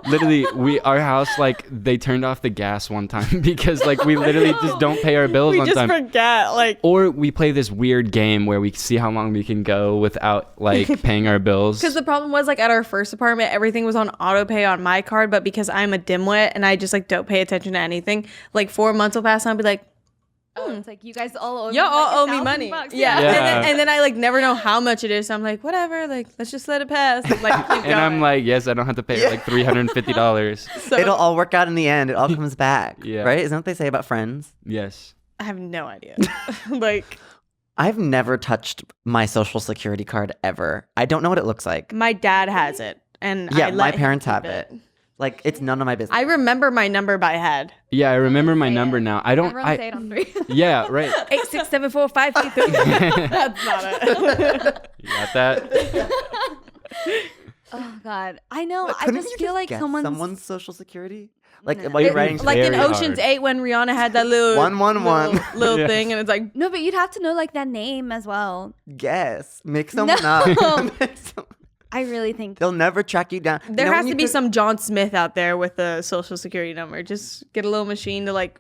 Literally, our house, like they turned off the gas one time because like we literally just don't pay our bills we on just time. forget. Like Or we play this weird game where we see how long we can go without like paying our bills. because the problem was like at our first apartment, everything was on auto pay on my card, but because I'm a dimwit and I just like don't pay attention to anything, like 4 months will pass and I'll be like, It's like you guys all owe me, y'all like, all owe me $1,000 money. bucks. Yeah. Yeah. And then I like never know how much it is. So I'm like, whatever, like let's just let it pass. Like, keep And I'm going. like, yes, I don't have to pay like $350. So It'll all work out in the end. It all comes back. Yeah. Right? Isn't that what they say about friends? Yes. I have no idea. Like I've never touched my social security card ever. I don't know what it looks like. my dad has it, and Yeah, I let my him parents keep have it. Like, it's none of my business. I remember my number by head. Yeah, I remember my number now. I don't. Everyone say it on 3. Yeah, right. 8674533. That's not it. You got that? Oh God, I know. I Couldn't just you feel like guess someone's social security? Like, No. while you're It- writing like in very Ocean's hard. 8 when Rihanna had that little 111. little Yeah. thing, and it's like No, but you'd have to know like that name as well. Guess. Make someone No. up. I really think They'll never track you down. there You know has when to you be could- some John Smith out there with a social security number. Just get a little machine to like,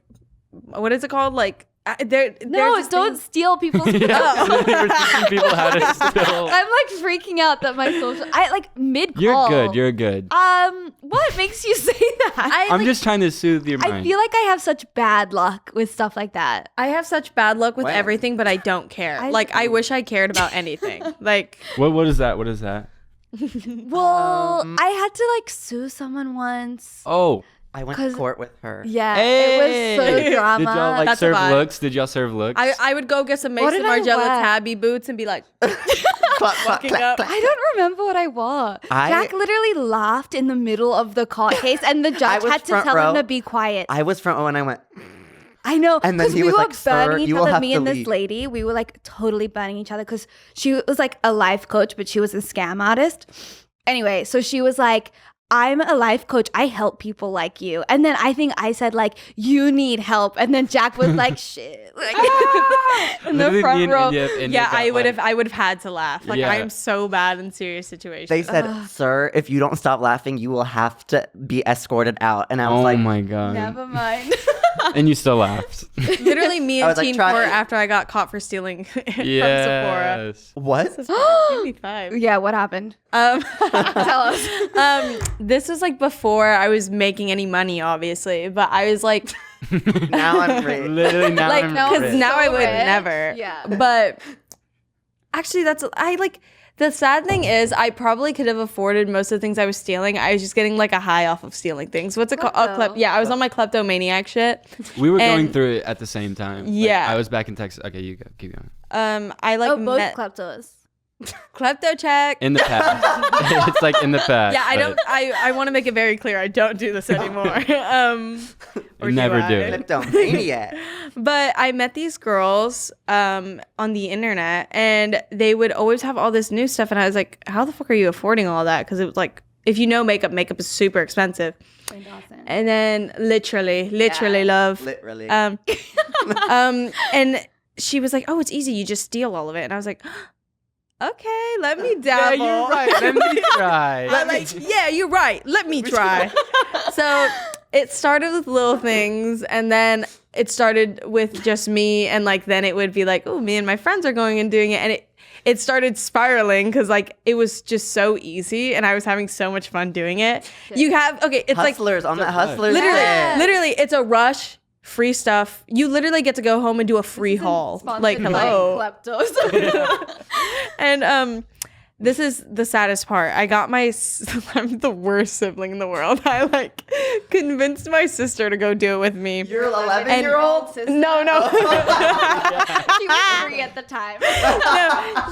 what is it called? Like there's no, this don't thing- steal people's Yeah. We're teaching people how to steal. I'm like freaking out that my social I like mid call. You're good. You're good. What makes you say that? I'm just trying to soothe your mind. I feel like I have such bad luck with stuff like that. I have such bad luck with Wow. everything, but I don't care. I wish I cared about anything. Like What is that? What is that? Well, I had to like sue someone once. Oh. I went 'Cause- to court with her. Yeah, Hey. it was so drama. Did y'all like That's a serve vibe. looks? Did y'all serve looks? I would go get some What Mason did I Margiela wear? tabby boots and be like, Clap, clap, Walking clap, up. clap. I don't remember what I wore. I- Jack literally laughed in the middle of the court case, and the judge was had to front tell row. him to be quiet. I was front row and I went, I know, And then because he we was were like, "Sir, burning each you will other. have Me to and this leave." lady, we were like totally burning each other because she was like a life coach, but she was a scam artist. Anyway, so she was like, I'm a life coach. I help people like you. And then I think I said like, you need help. And then Jack was like, shit. Like, in the Literally, me front and row. India yeah, got, I would like- have had to laugh. Like Yeah. I am so bad in serious situations. they said, sir, if you don't stop laughing, you will have to be escorted out. And I was Oh like, my god. Never mind. And you still laughed. Literally me I and was like, teen try- court after I got caught for stealing from Sephora. Yes. what? 55. Yeah, what happened? Um, Tell us. this was like before I was making any money, obviously, but I was like, Now I'm rich. Literally now like, I'm because rich. now I would rich. never. Yeah. But actually, the sad thing is, I probably could have afforded most of the things I was stealing. I was just getting like a high off of stealing things. What's it called? Klepto. Yeah, I was on my kleptomaniac shit. We were going and- through it at the same time. Like, Yeah. I was back in Texas. Okay, you go. Keep going. I like Oh, both met. kleptos. Klepto check. In the past. It's like in the past. Yeah, I but don't. I want to make it very clear. I don't do this anymore. Or never I? do it. Kleptomania. But I met these girls on the internet, and they would always have all this new stuff, and I was like, "How the fuck are you affording all that?" Because it was like, if you know makeup is super expensive. And then literally, love. Literally. And she was like, "Oh, it's easy. You just steal all of it." And I was like, "Okay, let me Yeah, dabble." you're right. Let me try. Yeah, you're right. Let me try. So it started with little things, and then it started with just me, and like then it would be like, "Oh, me and my friends are going and doing it," and it started spiraling because like it was just so easy, and I was having so much fun doing it. You have it's Hustlers on that Hustlers. literally it's a rush. Free stuff. You literally get to go home and do a free haul. Like, hello. Kleptos. And this is the saddest part. I got I'm the worst sibling in the world. I like convinced my sister to go do it with me. You're 11-year-old? No. She was 3 at the time.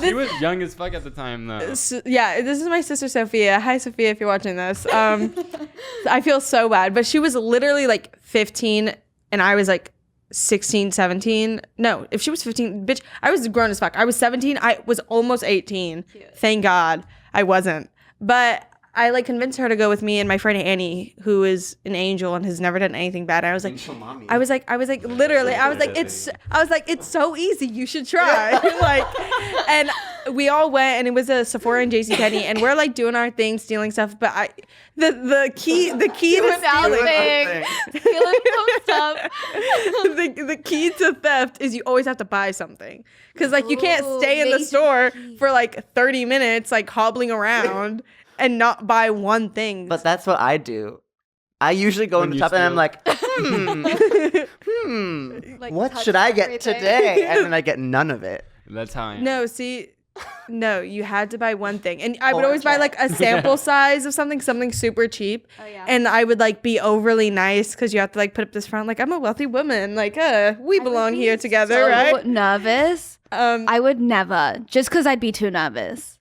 She was young as fuck at the time, though. Yeah, this is my sister Sophia. Hi, Sophia, if you're watching this. I feel so bad, but she was literally like 15 and I was like 16, 17. No, if she was 15, bitch, I was grown as fuck. I was 17. I was almost 18. Cute. Thank God I wasn't. But I like convinced her to go with me and my friend Annie, who is an angel and has never done anything bad. I was like, it's so easy. You should try. And we all went, and it was a Sephora and JCPenney, and we're like doing our thing, stealing stuff. But the key to stealing, the key to theft is you always have to buy something, because like you can't stay in the store for like 30 minutes like hobbling around and not buy one thing. But that's what I do. I usually go in the shop and I'm like, Like, what touch should I get everything. today? And then I get none of it. That's how I am. No, you had to buy one thing. And I would Or always buy check. like a sample size of something super cheap. Oh, yeah. And I would like be overly nice because you have to like put up this front, like, I'm a wealthy woman. Like, we belong here together, right? Nervous. I would never, just because I'd be too nervous.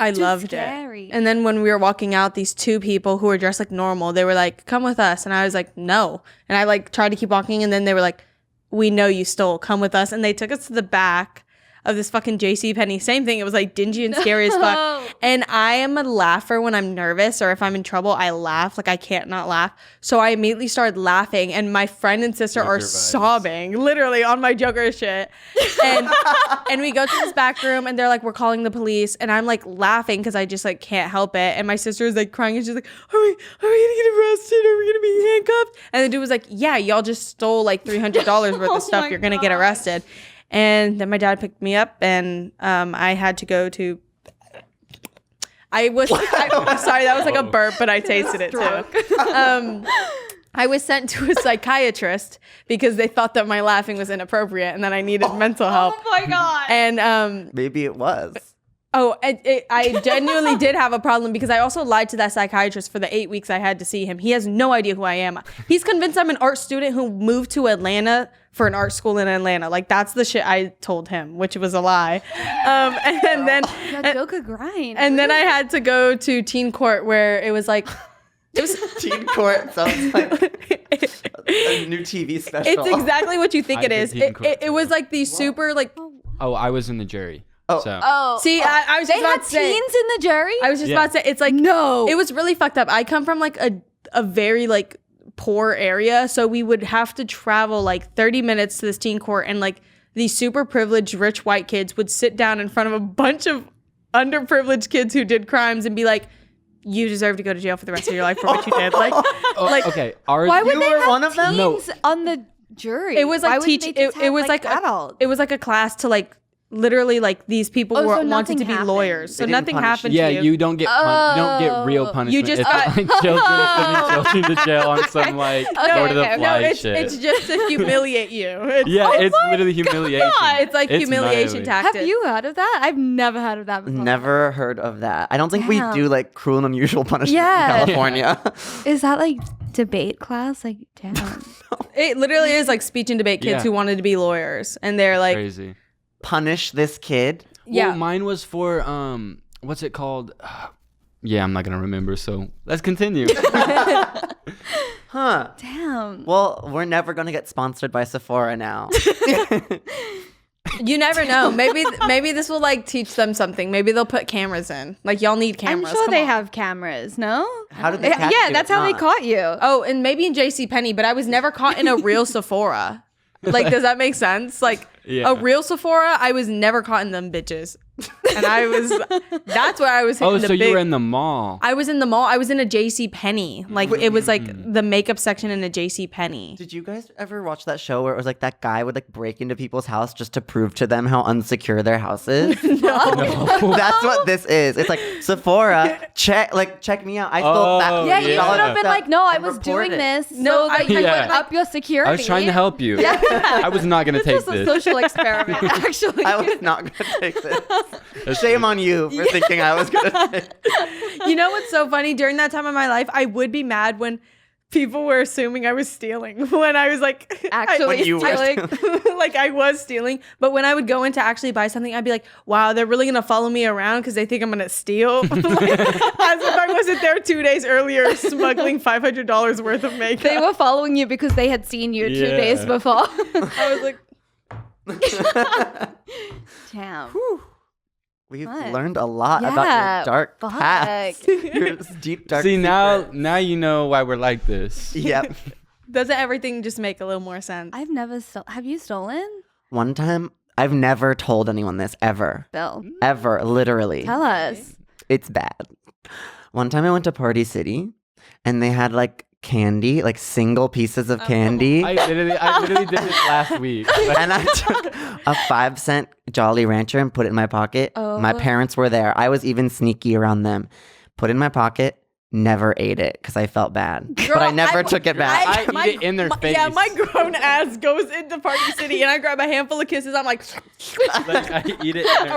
I Too loved scary. it. And then when we were walking out, these two people who were dressed like normal, they were like, "Come with us." And I was like, "No." And I like tried to keep walking, and then they were like, "We know you stole. Come with us." And they took us to the back of this fucking JCPenney. Same thing. It was like dingy and scary as fuck. And I am a laugher when I'm nervous or if I'm in trouble, I laugh. Like I can't not laugh. So I immediately started laughing, and my friend and sister Joker are vibes. sobbing, literally on my Joker shit. And we go to this back room, and they're like, "We're calling the police." And I'm like laughing because I just like can't help it. And my sister is like crying, and she's like, Are we gonna get arrested? Are we gonna be handcuffed? And the dude was like, "Yeah, y'all just stole like $300 worth of stuff. my You're gonna get arrested." And then my dad picked me up, and I had to go to. Sorry, that was like a burp, but I tasted it too. I was sent to a psychiatrist because they thought that my laughing was inappropriate and that I needed mental help. Oh my God. And Maybe it was. I genuinely did have a problem because I also lied to that psychiatrist for the 8 weeks I had to see him. He has no idea who I am. He's convinced I'm an art student who moved to Atlanta for an art school in Atlanta. Like that's the shit I told him, which was a lie. And then Joker grind. and then I had to go to teen court where it was like Teen Court sounds like a new TV special. it's exactly what you think I it did is. teen court It was like the super like. Oh, I was in the jury. Oh. So. Oh. See, I was They just about had to say. teens in the jury? I was just Yeah. about to say, it's like, No. it was really fucked up. I come from like a very like poor area. So we would have to travel like 30 minutes to this teen court, and like these super privileged rich white kids would sit down in front of a bunch of underprivileged kids who did crimes and be like, "You deserve to go to jail for the rest of your life for what you did." Like, like Okay. Ours, Why would You they were have one of them? teens on the jury? it was Why like wouldn't teach. they just It have, was like adults. it was like a class to like literally like these people Oh, so wanted nothing to be happened. lawyers. So They didn't nothing punish happened yeah, to you. you don't get you don't get real punishment. just it's got- like children sending children to jail on some like Lord of the okay. Flies No, shit. it's just to humiliate you. It's, yeah, it's literally humiliation. it's like humiliation gnarly. tactics. Have you heard of that? I've never heard of that before. Never heard of that. I don't think we Damn. do like cruel and unusual punishment Yeah. in California. Is that like debate class? Like, damn. It literally is like speech and debate kids Yeah. who wanted to be lawyers, and they're like, Crazy. Punish this kid. Yeah. Well, mine was for what's it called? Yeah, I'm not gonna remember. So let's continue. Huh. Damn. Well, we're never going to get sponsored by Sephora now. You never know. Maybe this will like teach them something. Maybe they'll put cameras in. Like y'all need I'm cameras. sure Come they on. have cameras, no? How did they catch Yeah, you? that's how they Not. caught you. Oh, and maybe in JCPenney, but I was never caught in a real Sephora. Like, does that make sense? Like Yeah. a real Sephora, I was never caught in them bitches. And that's where I was hitting Oh, the so big, you were in the mall. I was in the mall. I was in a JCPenney. Like it was like the makeup section in a JCPenney. Did you guys ever watch that show where it was like that guy would like break into people's house just to prove to them how unsecure their house is? No. That's what this is. It's like Sephora, check me out. I stole that. Oh, Yeah, you yeah. should have been like, no, I was Report doing it. this No, so that you Yeah. would up your security. I was trying to help you. Yeah. I was not gonna take This is a this. social experiment, actually. I was not going to take this. Shame on you for thinking I was going to take it. You know what's so funny? During that time of my life, I would be mad when people were assuming I was stealing. When I was like, Actually When you were stealing. like I was stealing. But when I would go in to actually buy something, I'd be like, wow, they're really gonna follow me around because they think I'm gonna steal. Like, as if I wasn't there 2 days earlier smuggling $500 worth of makeup. They were following you because they had seen you 2 Yeah. days before. I was like, Damn. We've What? learned a lot Yeah, about your dark fuck. past. Your deep, dark See, secret. now you know why we're like this. Yep. doesn't everything just make a little more sense? I've never have you stolen? One time, I've never told anyone this ever. Bill, Ever, literally. tell us. It's bad. One time I went to Party City and they had like candy, like single pieces of candy. I literally did this last week. And I took a 5-cent Jolly Rancher and put it in my pocket. My Oh. parents were there. I was even sneaky around them. Put it in my pocket. Never ate it because I felt bad. but I never took it back. I eat it in their face. Yeah, my grown ass goes into Party City and I grab a handful of kisses. I'm like, Like, I eat it in their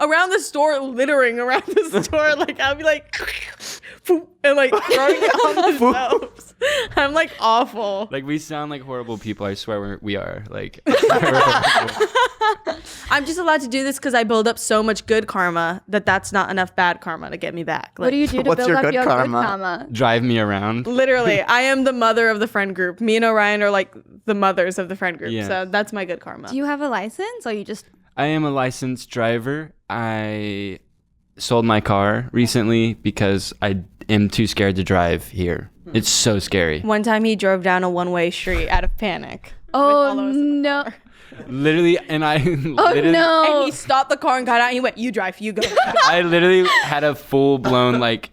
around the store, littering around the store. Like I'll be like, and like throwing it on the shelves. I'm like awful. Like, we sound like horrible people. I swear we are. Like, I'm just allowed to do this because I build up so much good karma that's not enough bad karma to get me back. What do you do to What's build your up good your karma? good karma? drive me around. Literally, I am the mother of the friend group. Me and Orion are like the mothers of the friend group. Yeah. So that's my good karma. Do you have a license or you just I am a licensed driver. I sold my car recently because I am too scared to drive here. It's so scary. One time he drove down a one-way street out of panic. Oh all of us in the no. car. Literally, and I Oh literally, And no. he stopped the car and got out and he went, you drive, you go. I literally had a full blown like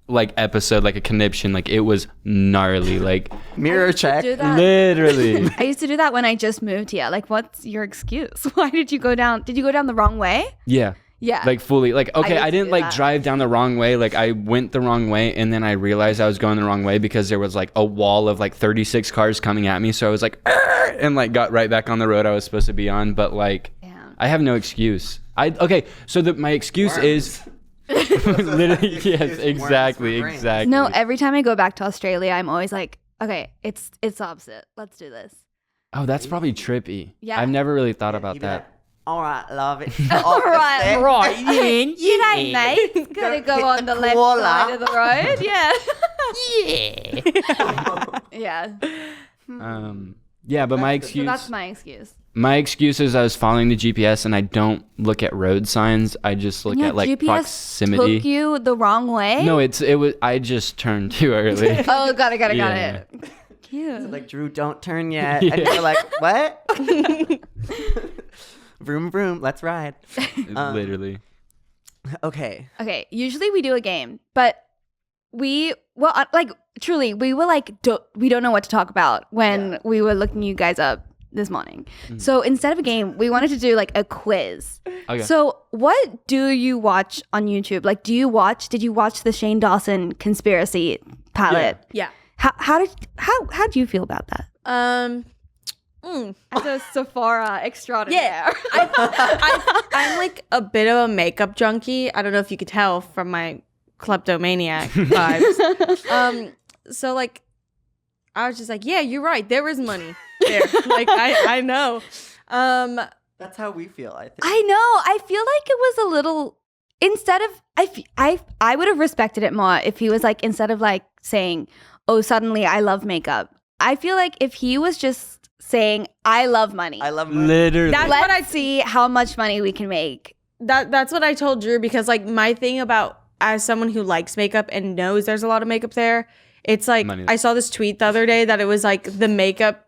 episode, like a conniption. Like, it was gnarly. Like, Mirror check. Do that. literally. I used to do that when I just moved here. Like, what's your excuse? Why did you go down? Did you go down the wrong way? Yeah. Yeah. Like, fully. Like, okay, used I to didn't do like that. drive down the wrong way. Like, I went the wrong way, and then I realized I was going the wrong way because there was like a wall of like 36 cars coming at me. So I was like, "Arr!" and like got right back on the road I was supposed to be on. But like, Damn. I have no excuse. So my excuse is literally, yes, exactly. No, every time I go back to Australia, I'm always like, okay, it's the opposite. Let's do this. Oh, that's probably trippy. Yeah. I've never really thought about You'd be that. like, all right, love it. All right, Right. G'day, mate. Gotta go on the left Koala. side of the road. Yeah. Yeah. Yeah, but my So excuse that's my excuse. my excuse is I was following the GPS and I don't look at road signs. I just look Your at like GPS proximity. took you the wrong way? No, it was I just turned too early. Oh, got it. Yeah. Cute. Like, Drew, don't turn yet. And you're like, what? Vroom, vroom, let's ride. Literally. Okay. Okay, usually we do a game, but truly, we were like, we don't know what to talk about when we were looking you guys up this morning. So instead of a game, we wanted to do like a quiz. Okay. So what do you watch on YouTube? Like, did you watch the Shane Dawson conspiracy pilot? Yeah. How do you feel about that? As a Sephora extraordinaire. Yeah. I'm like a bit of a makeup junkie. I don't know if you could tell from my kleptomaniac vibes. So like, I was just like, yeah, you're right. There is money there. Like, I know. That's how we feel, I think. I know. I feel like it was a little, instead of, I would have respected it more if he was like, instead of like saying, oh, suddenly I love makeup. I feel like if he was just saying, I love money. I love money. Literally. Let's see how much money we can make. That's what I told Drew, because like my thing about, as someone who likes makeup and knows there's a lot of makeup there, it's like Money. I saw this tweet the other day that it was like the makeup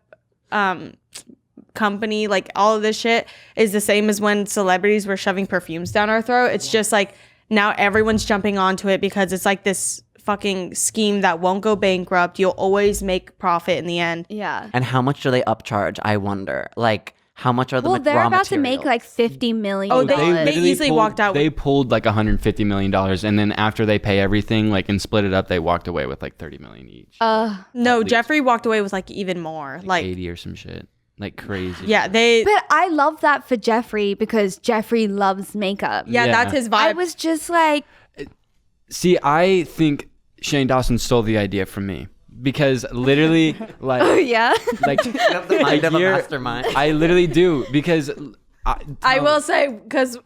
company, like all of this shit is the same as when celebrities were shoving perfumes down our throat. It's just like now everyone's jumping onto it because it's like this fucking scheme that won't go bankrupt. You'll always make profit in the end. Yeah. And how much do they upcharge? I wonder. Like, how much are the Well, they're raw about to make materials? like $50 million. Oh, they literally easily walked out They with- pulled like $150 million, and then after they pay everything, like and split it up, they walked away with like $30 million each. No, least. Jeffrey walked away with like even more. Like 80 or some shit. Like crazy. yeah, they But I love that for Jeffrey because Jeffrey loves makeup. yeah, Yeah. that's his vibe. I was just like, See, I think Shane Dawson stole the idea from me because literally, like, yeah. like You have the mind of a year- mastermind. I literally do because I will say because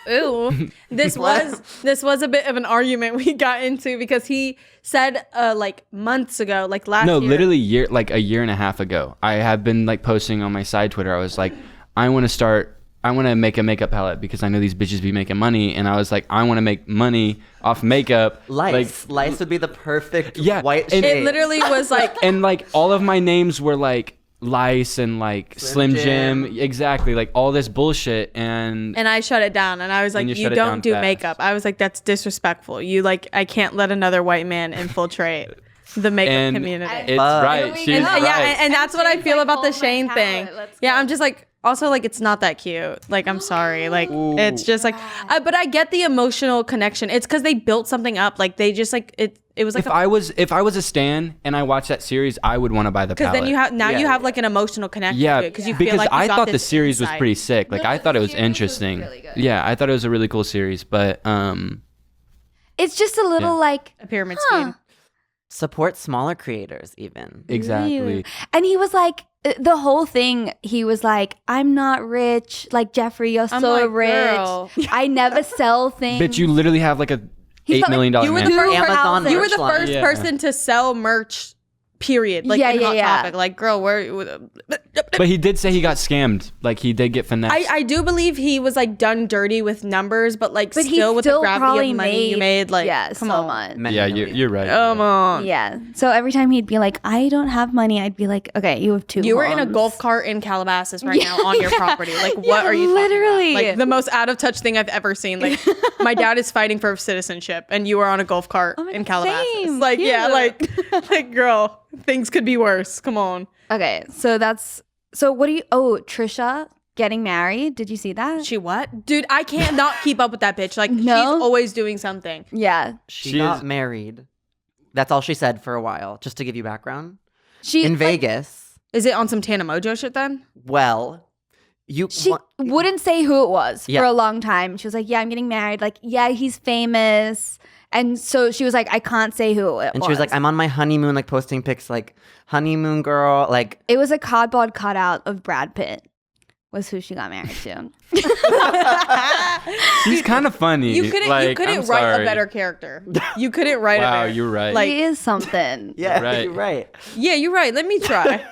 ooh, this was a bit of an argument we got into because he said like months ago, like last no, year. literally a year and a half ago, I have been like posting on my side Twitter. I was like, I want to make a makeup palette because I know these bitches be making money, and I was like, I want to make money off makeup. Lice. Lice would be the perfect Yeah, white and- shade. It literally was like And like all of my names were like Lice and like Slim Jim. Exactly, like all this bullshit. And I shut it down, and I was like, And you you shut it down don't do fast. makeup. I was like, that's disrespectful. You like, I can't let another white man infiltrate the makeup and community. it's right. She's And, right. yeah, and that's what I Shane's feel like, about the "Hold my Shane thing. palette, let's Yeah, go." I'm just like, also like, it's not that cute. Like, I'm sorry. Like, Ooh. it's just like, but I get the emotional connection. It's because they built something up. Like, they just like it. It was like if I was a stan and I watched that series, I would want to buy the because palette. then you have Yeah. you have like an emotional connection yeah, to it because you because feel like you I got thought the this series was insight. pretty sick. Like I thought it was interesting. Yeah, I thought it was a really cool series, but It's just a little like, a pyramid huh. scheme. Support smaller creators, even. exactly. Ew. And he was like, the whole thing, he was like, I'm not rich. Like, Jeffrey, you're I'm so like, rich. girl. I never sell things. But you literally have like a He's $8 million You were the man. first Amazon you were the merch line. first Yeah. person to sell merch. Period. Like Yeah, in yeah, Hot yeah. Topic. Like, girl, where? But he did say he got scammed. Like he did get finessed. I do believe he was like done dirty with numbers, but like But he still with the still gravity probably of money you made, like yeah, come so on. much. Many yeah, millions. you're right. Come on. Yeah. So every time he'd be like, I don't have money, I'd be like, okay, you have two You were in a homes. golf cart in Calabasas right now on your property. Like, what Yeah, are you literally. talking about? Like, the most out of touch thing I've ever seen. Like, my dad is fighting for citizenship, and you are on a golf cart Oh my in God, Calabasas. same. Like, yeah, Cute. like, girl, things could be worse. Come on. Okay. So what do you, Trisha getting married? Did you see that? She what? Dude, I can't not keep up with that bitch. Like, No? she's always doing something. Yeah. She She got is- married. That's all she said for a while, just to give you background. She In like, Vegas. Is it on some Tana Mongeau shit then? Well, you She wa- wouldn't say who it was Yeah. for a long time. She was like, yeah, I'm getting married. Like, yeah, he's famous. And so she was like, I can't say who it was. and she was like, I'm on my honeymoon, like posting pics, like honeymoon girl, like It was a cardboard cutout of Brad Pitt was who she got married to. She's kind of funny. You couldn't like, write I'm a sorry. better character. You couldn't write a Wow, better. you're right. Like- He is something. yeah, Right. you're right. Yeah, you're right. Let me try.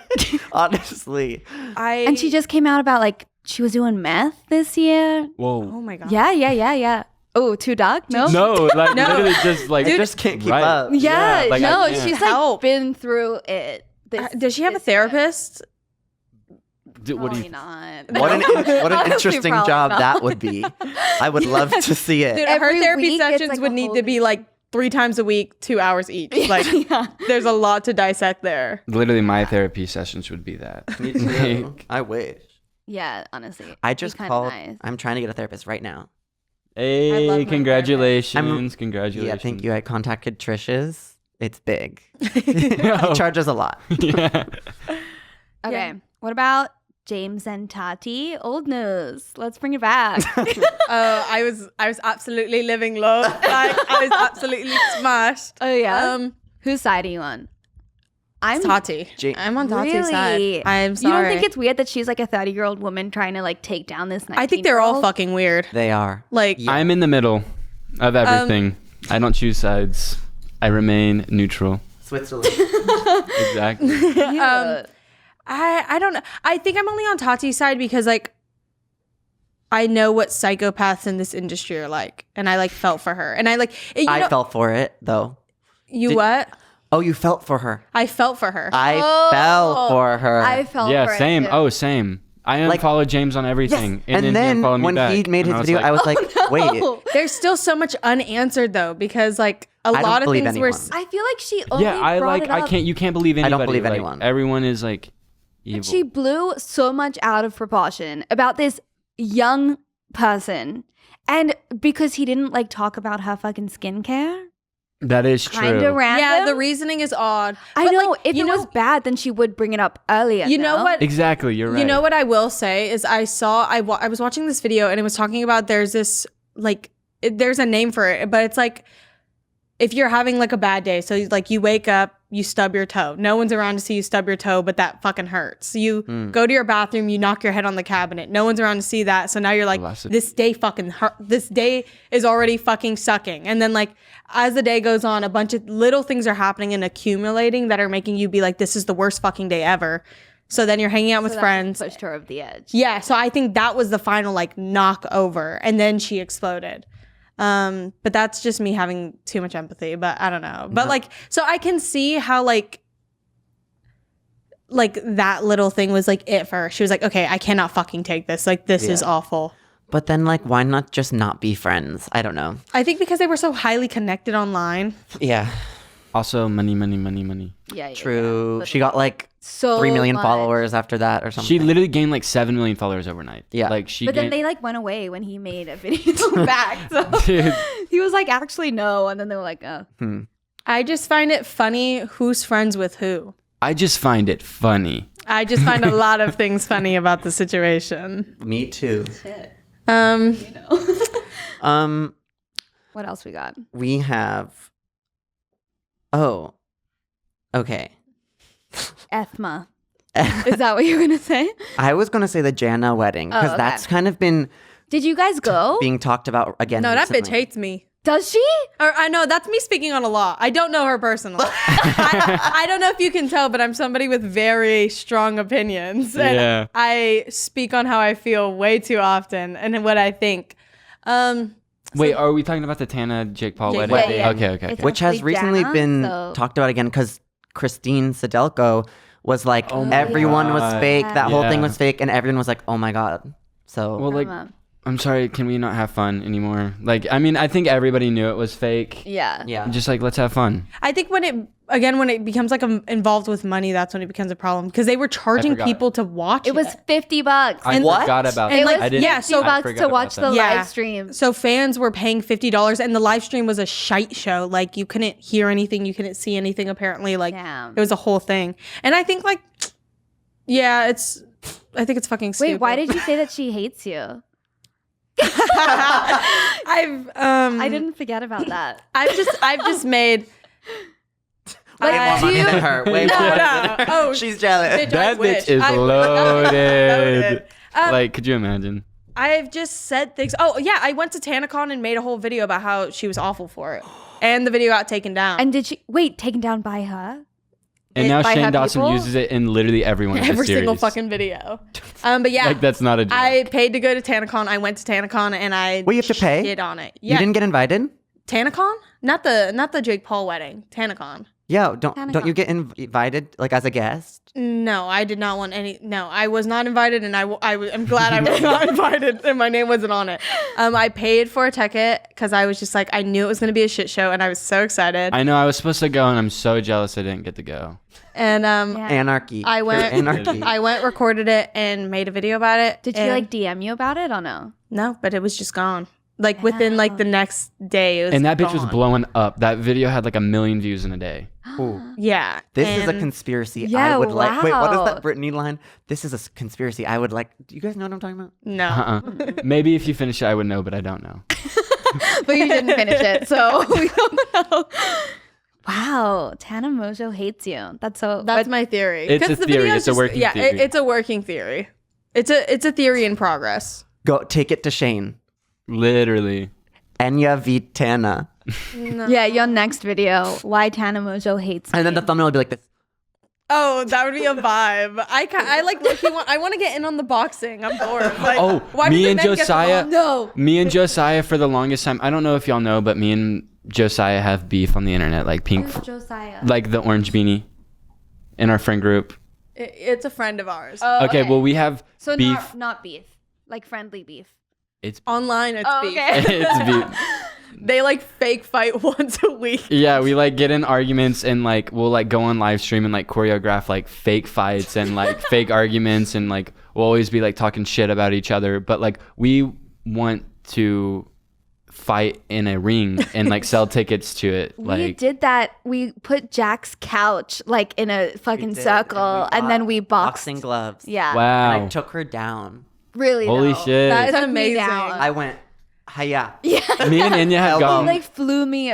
Honestly, And she just came out about like she was doing meth this year. Oh Whoa. my god. Yeah. Oh, too dark? No? No, like No. literally just like I just can't keep right. up. Yeah, like, I no, can't. she's Help. like been through it. Does she have a therapist? What do Probably you? not. What an Honestly, interesting probably job not. that would be. I would love to see it. Dude, Every her therapy week it's sessions like would a need whole to be like 3 times a week, 2 hours each. Like, Yeah. there's a lot to dissect there. Literally, my therapy sessions would be that. Me too. I wish. Yeah, honestly. I It'd be just kinda called. nice. I'm trying to get a therapist right now. I love Hey, my congratulations! Congratulations! Yeah, thank you. I contacted Trish's. It's big. Oh. He charges a lot. Yeah. Okay. Yeah. What about James and Tati? Old news. Let's bring it back. I was absolutely living love. Like, I was absolutely smashed. Oh yeah. Whose side are you on? I'm Tati. I'm on Tati's side. really. I'm sorry. You don't think it's weird that she's like a 30-year-old woman trying to like take down this 19-year-old? I think they're all fucking weird. They are. Like, I'm in the middle of everything. I don't choose sides. I remain neutral. Switzerland. Exactly. I don't know. I think I'm only on Tati's side because like I know what psychopaths in this industry are like, and I like felt for her, and I like. I felt for it though. What? Oh, you felt for her. I felt for her. I fell for her. I felt Yeah, for it, same. too. Oh, same. I unfollowed James on everything. Yes. And then unfollowed me when back. he made his And video, I was like, wait. There's still so much unanswered though, because like a I don't lot of believe things were. anyone. I feel like she only yeah, I brought like. it up. I can't. You can't believe anybody. don't believe Like, anyone. Everyone is like evil. She blew so much out of proportion about this young person, and because he didn't like talk about her fucking skincare, That is true. kind of random. Yeah, the reasoning is odd. I But, know like, if you it know, was bad, then she would bring it up earlier. You know no? what? Exactly. You're right. You know what I will say is I was watching this video and it was talking about there's this like there's a name for it, but it's like if you're having like a bad day, so like you wake up, you stub your toe. No one's around to see you stub your toe, but that fucking hurts. You go to your bathroom, you knock your head on the cabinet. No one's around to see that. So now you're like, this day fucking hurt. This day is already fucking sucking. And then like as the day goes on, a bunch of little things are happening and accumulating that are making you be like, this is the worst fucking day ever. So then you're hanging out with friends. Pushed her over the edge. Yeah, so I think that was the final like knock over, and then she exploded. But that's just me having too much empathy, but I don't know. But like, so I can see how like that little thing was like it for her. She was like, okay, I cannot fucking take this. Like, this is awful. But then, like, why not just not be friends? I don't know. I think because they were so highly connected online. Yeah, Also, money. Yeah, true. yeah. She got like So 3 million much. followers after that or something. She literally gained like 7 million followers overnight. Yeah. Like she. But then gained, they like went away when he made a video back. So Dude. he was like, actually no, and then they were like, oh. I just find it funny who's friends with who. I just find it funny. I just find a lot of things funny about the situation. Me too. What else we got? We have. Oh, okay. Ethma. Is that what you're gonna say? I was gonna say the Jana wedding because okay. that's kind of been Did you guys go? being talked about again. No, that bitch recently. hates me. Does she? Or I know that's me speaking on a law. I don't know her personally. I don't know if you can tell, but I'm somebody with very strong opinions. And Yeah. I speak on how I feel way too often and what I think. Wait, are we talking about the Tana Jake Paul Jake wedding? Paul, yeah. Okay. It's Which has actually recently Jana, been so- talked about again because Christine Sedelko was like, Oh my everyone was God. fake. That whole thing Yeah. was fake, and everyone was like, oh my God. So Well, like, I'm sorry. Can we not have fun anymore? Like, I mean, I think everybody knew it was fake. Yeah. yeah. Just like, let's have fun. I think when it becomes like involved with money, that's when it becomes a problem because they were charging forgot. people to watch it. It was $50. I What? forgot about And that. like, I didn't. yeah, so I $50 forgot to about watch that. the Yeah. live stream. So fans were paying $50 and the live stream was a shite show. Like you couldn't hear anything, you couldn't see anything apparently. Like Damn. it was a whole thing. And I think like yeah, I think it's fucking stupid. Wait, why did you say that she hates you? I didn't forget about that. I've just made Way more money than her. Way more money no. than her. Oh, She's jealous. bitch, I That wish. bitch is I wish. loaded. Um, Like, could you imagine? I've just said things. Oh yeah, I went to TanaCon and made a whole video about how she was awful for it. And the video got taken down. And did she taken down by her? And now by her Shane Dawson people? uses it in literally every one of his Every series. single fucking video. But yeah. Like, that's not a joke. I paid to go to TanaCon. I went to TanaCon and I Wait, you have to pay? shit on it. You Yeah. didn't get invited? TanaCon? Not the Jake Paul wedding. TanaCon. Yeah, don't you TanaCon. get invited like as a guest? No, I did not want any. No, I was not invited, and I'm glad I was not invited, and my name wasn't on it. I paid for a ticket because I was just like, I knew it was gonna be a shit show, and I was so excited. I know I was supposed to go, and I'm so jealous I didn't get to go. And Yeah. Anarchy. I went, Pure anarchy. I went, recorded it, and made a video about it. Did she and- like DM you about it or no? No, but it was just gone. Like within like the next day, it was And that bitch was gone. blowing up. That video had like 1 million views in a day. Ooh. Yeah, This is a and- conspiracy. Yeah, I would like. Wait, what is wow. that Britney line? This is a conspiracy. I would like. Do you guys know what I'm talking about? No. Uh-uh. Maybe if you finish it, I would know, but I don't know. But you didn't finish it, so we don't know. Wow, Tana Mongeau hates you. That's my theory. It's 'Cause a the theory. video's It's a working yeah, theory. it's a working theory. It's a theory in progress. Go take it to Shane. Literally. Enya v Tana. Yeah, your next video, why Tana Mongeau hates And then the me. thumbnail will be like this. Oh, that would be a vibe. I like I want to get in on the boxing. I'm bored. Like, why me do the and men get the Josiah. ball? No. Me and Josiah for the longest time. I don't know if y'all know, but me and Josiah have beef on the internet, like pink, Who's Josiah? like the orange beanie, in our friend group. It's a friend of ours. Oh, Okay, well we have so beef. not beef, like friendly beef. It's Online, it's Oh, beef. okay. it's beef. They like fake fight once a week. Yeah, we like get in arguments and like we'll like go on live stream and like choreograph like fake fights and like fake arguments and like we'll always be like talking shit about each other. But like we want to fight in a ring and like sell tickets to it. We Like did that. We put Jack's couch like in a fucking circle, and then we boxed. Boxing gloves. Yeah. And wow. I took her down. Really? Holy though. shit. That is Took me amazing. down. I went, hiya. Yeah. Me and Enya have He gotten like flew me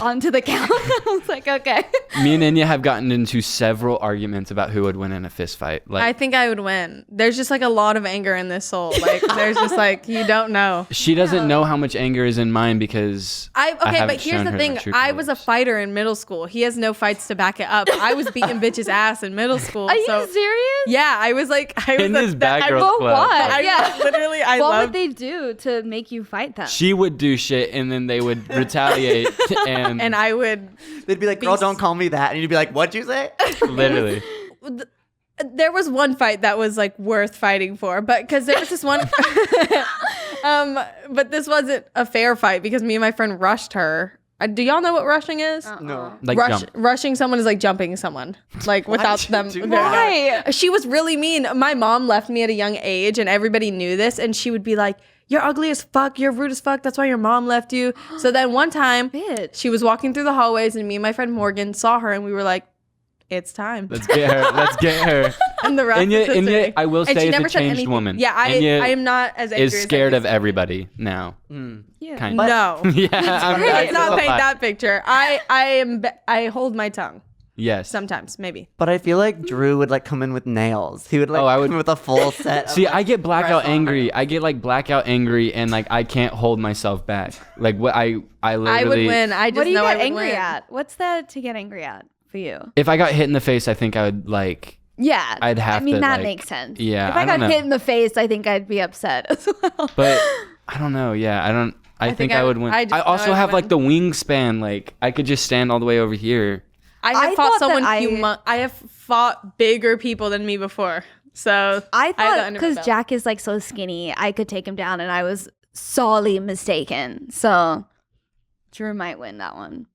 onto the couch. I was like, okay. me and Enya have gotten into several arguments about who would win in a fist fight. I Like think I would win. There's just like a lot of anger in this soul. Like there's just like you don't know. she doesn't know how much anger is in mine because Okay, haven't but here's shown the her thing. my true I was a colors. fighter in middle school. He has no fights to back it up. I was beating bitches' ass in middle school. Are you so serious? yeah, I was like, I was In this bad I, girls For club. what? I Yeah. literally, I What love. would they do to make you fight them? She would do shit and then they would retaliate and, and I would. They'd be like, girl, don't call me that. And you'd be like, what'd you say? literally. There was one fight that was like worth fighting for, but because there was this one. But this wasn't a fair fight because me and my friend rushed her. Do y'all know what rushing is? No. Like jump. Rushing someone is like jumping someone, like without you them. do there. Why? She was really mean. My mom left me at a young age, and everybody knew this. And she would be like, "You're ugly as fuck. You're rude as fuck. That's why your mom left you." So then one time, Bitch. she was walking through the hallways, and me and my friend Morgan saw her, and we were like, "It's time." Let's get her. Let's get her. And the rest Enya, is history. Enya, I will And say, she is never a said changed anything. woman. Yeah, Enya I am not as angry is as I scared used of to be. everybody now. Yeah. Kind No. Yeah, I'm Let's I not feel paint like- that picture. I hold my tongue Yes. sometimes, maybe. But I feel like Drew would like come in with nails. He would like Oh, I come would- in with a full set. Of, See, like, I get blackout press on her. angry. I get like blackout angry, and like I can't hold myself back. Like what I literally. I would win. I just What do you know I get would angry win. at? What's that to get angry at for you? If I got hit in the face, I think I would like. Yeah. I'd have I mean, to, that like- makes sense. Yeah, If I I got don't know. hit in the face, I think I'd be upset as well. But I don't know. Yeah, I don't. I think I would win. I just I know also I'd have like win. the wingspan. Like I could just stand all the way over here. I I have thought fought that someone I have fought bigger people than me before. So I have that thought under my because belt. Jack is like so skinny, I could take him down, and I was sorely mistaken. So Drew might win that one.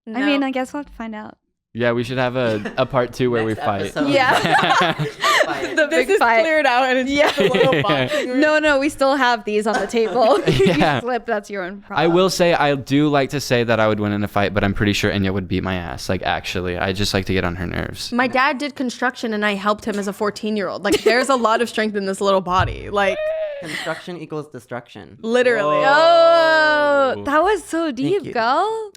I mean, I guess we'll have to find out. Yeah, we should have a part 2 where we Next fight. episode. Yeah. the big this is fight. cleared out and it's just a little boxing ring. No, we still have these on the table. If Yeah. you slip, that's your own problem. I will say I do like to say that I would win in a fight, but I'm pretty sure Enya would beat my ass. Like actually, I just like to get on her nerves. My dad did construction and I helped him as a 14-year-old. Like there's a lot of strength in this little body. Like Construction equals destruction. literally. Oh, that was so deep, you. girl.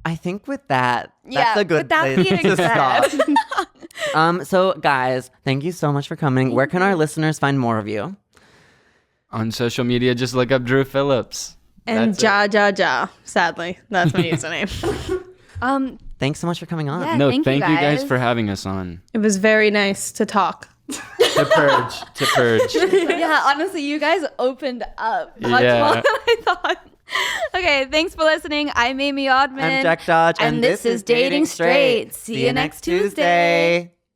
I think with that, Yeah, that's a good with that place being to said. stop. So guys, thank you so much for coming. Where can our listeners find more of you? On social media, just look up Drew Phillips. And That's it. Enjajaja. Sadly, that's my username. Thanks so much for coming on. Yeah. No, thank thank you you guys guys. for having us on. It was very nice to talk. To purge. Yeah, honestly, you guys opened up much Yeah. more than I thought. Okay, thanks for listening. I'm Amy Oddman. I'm Jack Dodge, And this is Dating Straight. See you next Tuesday.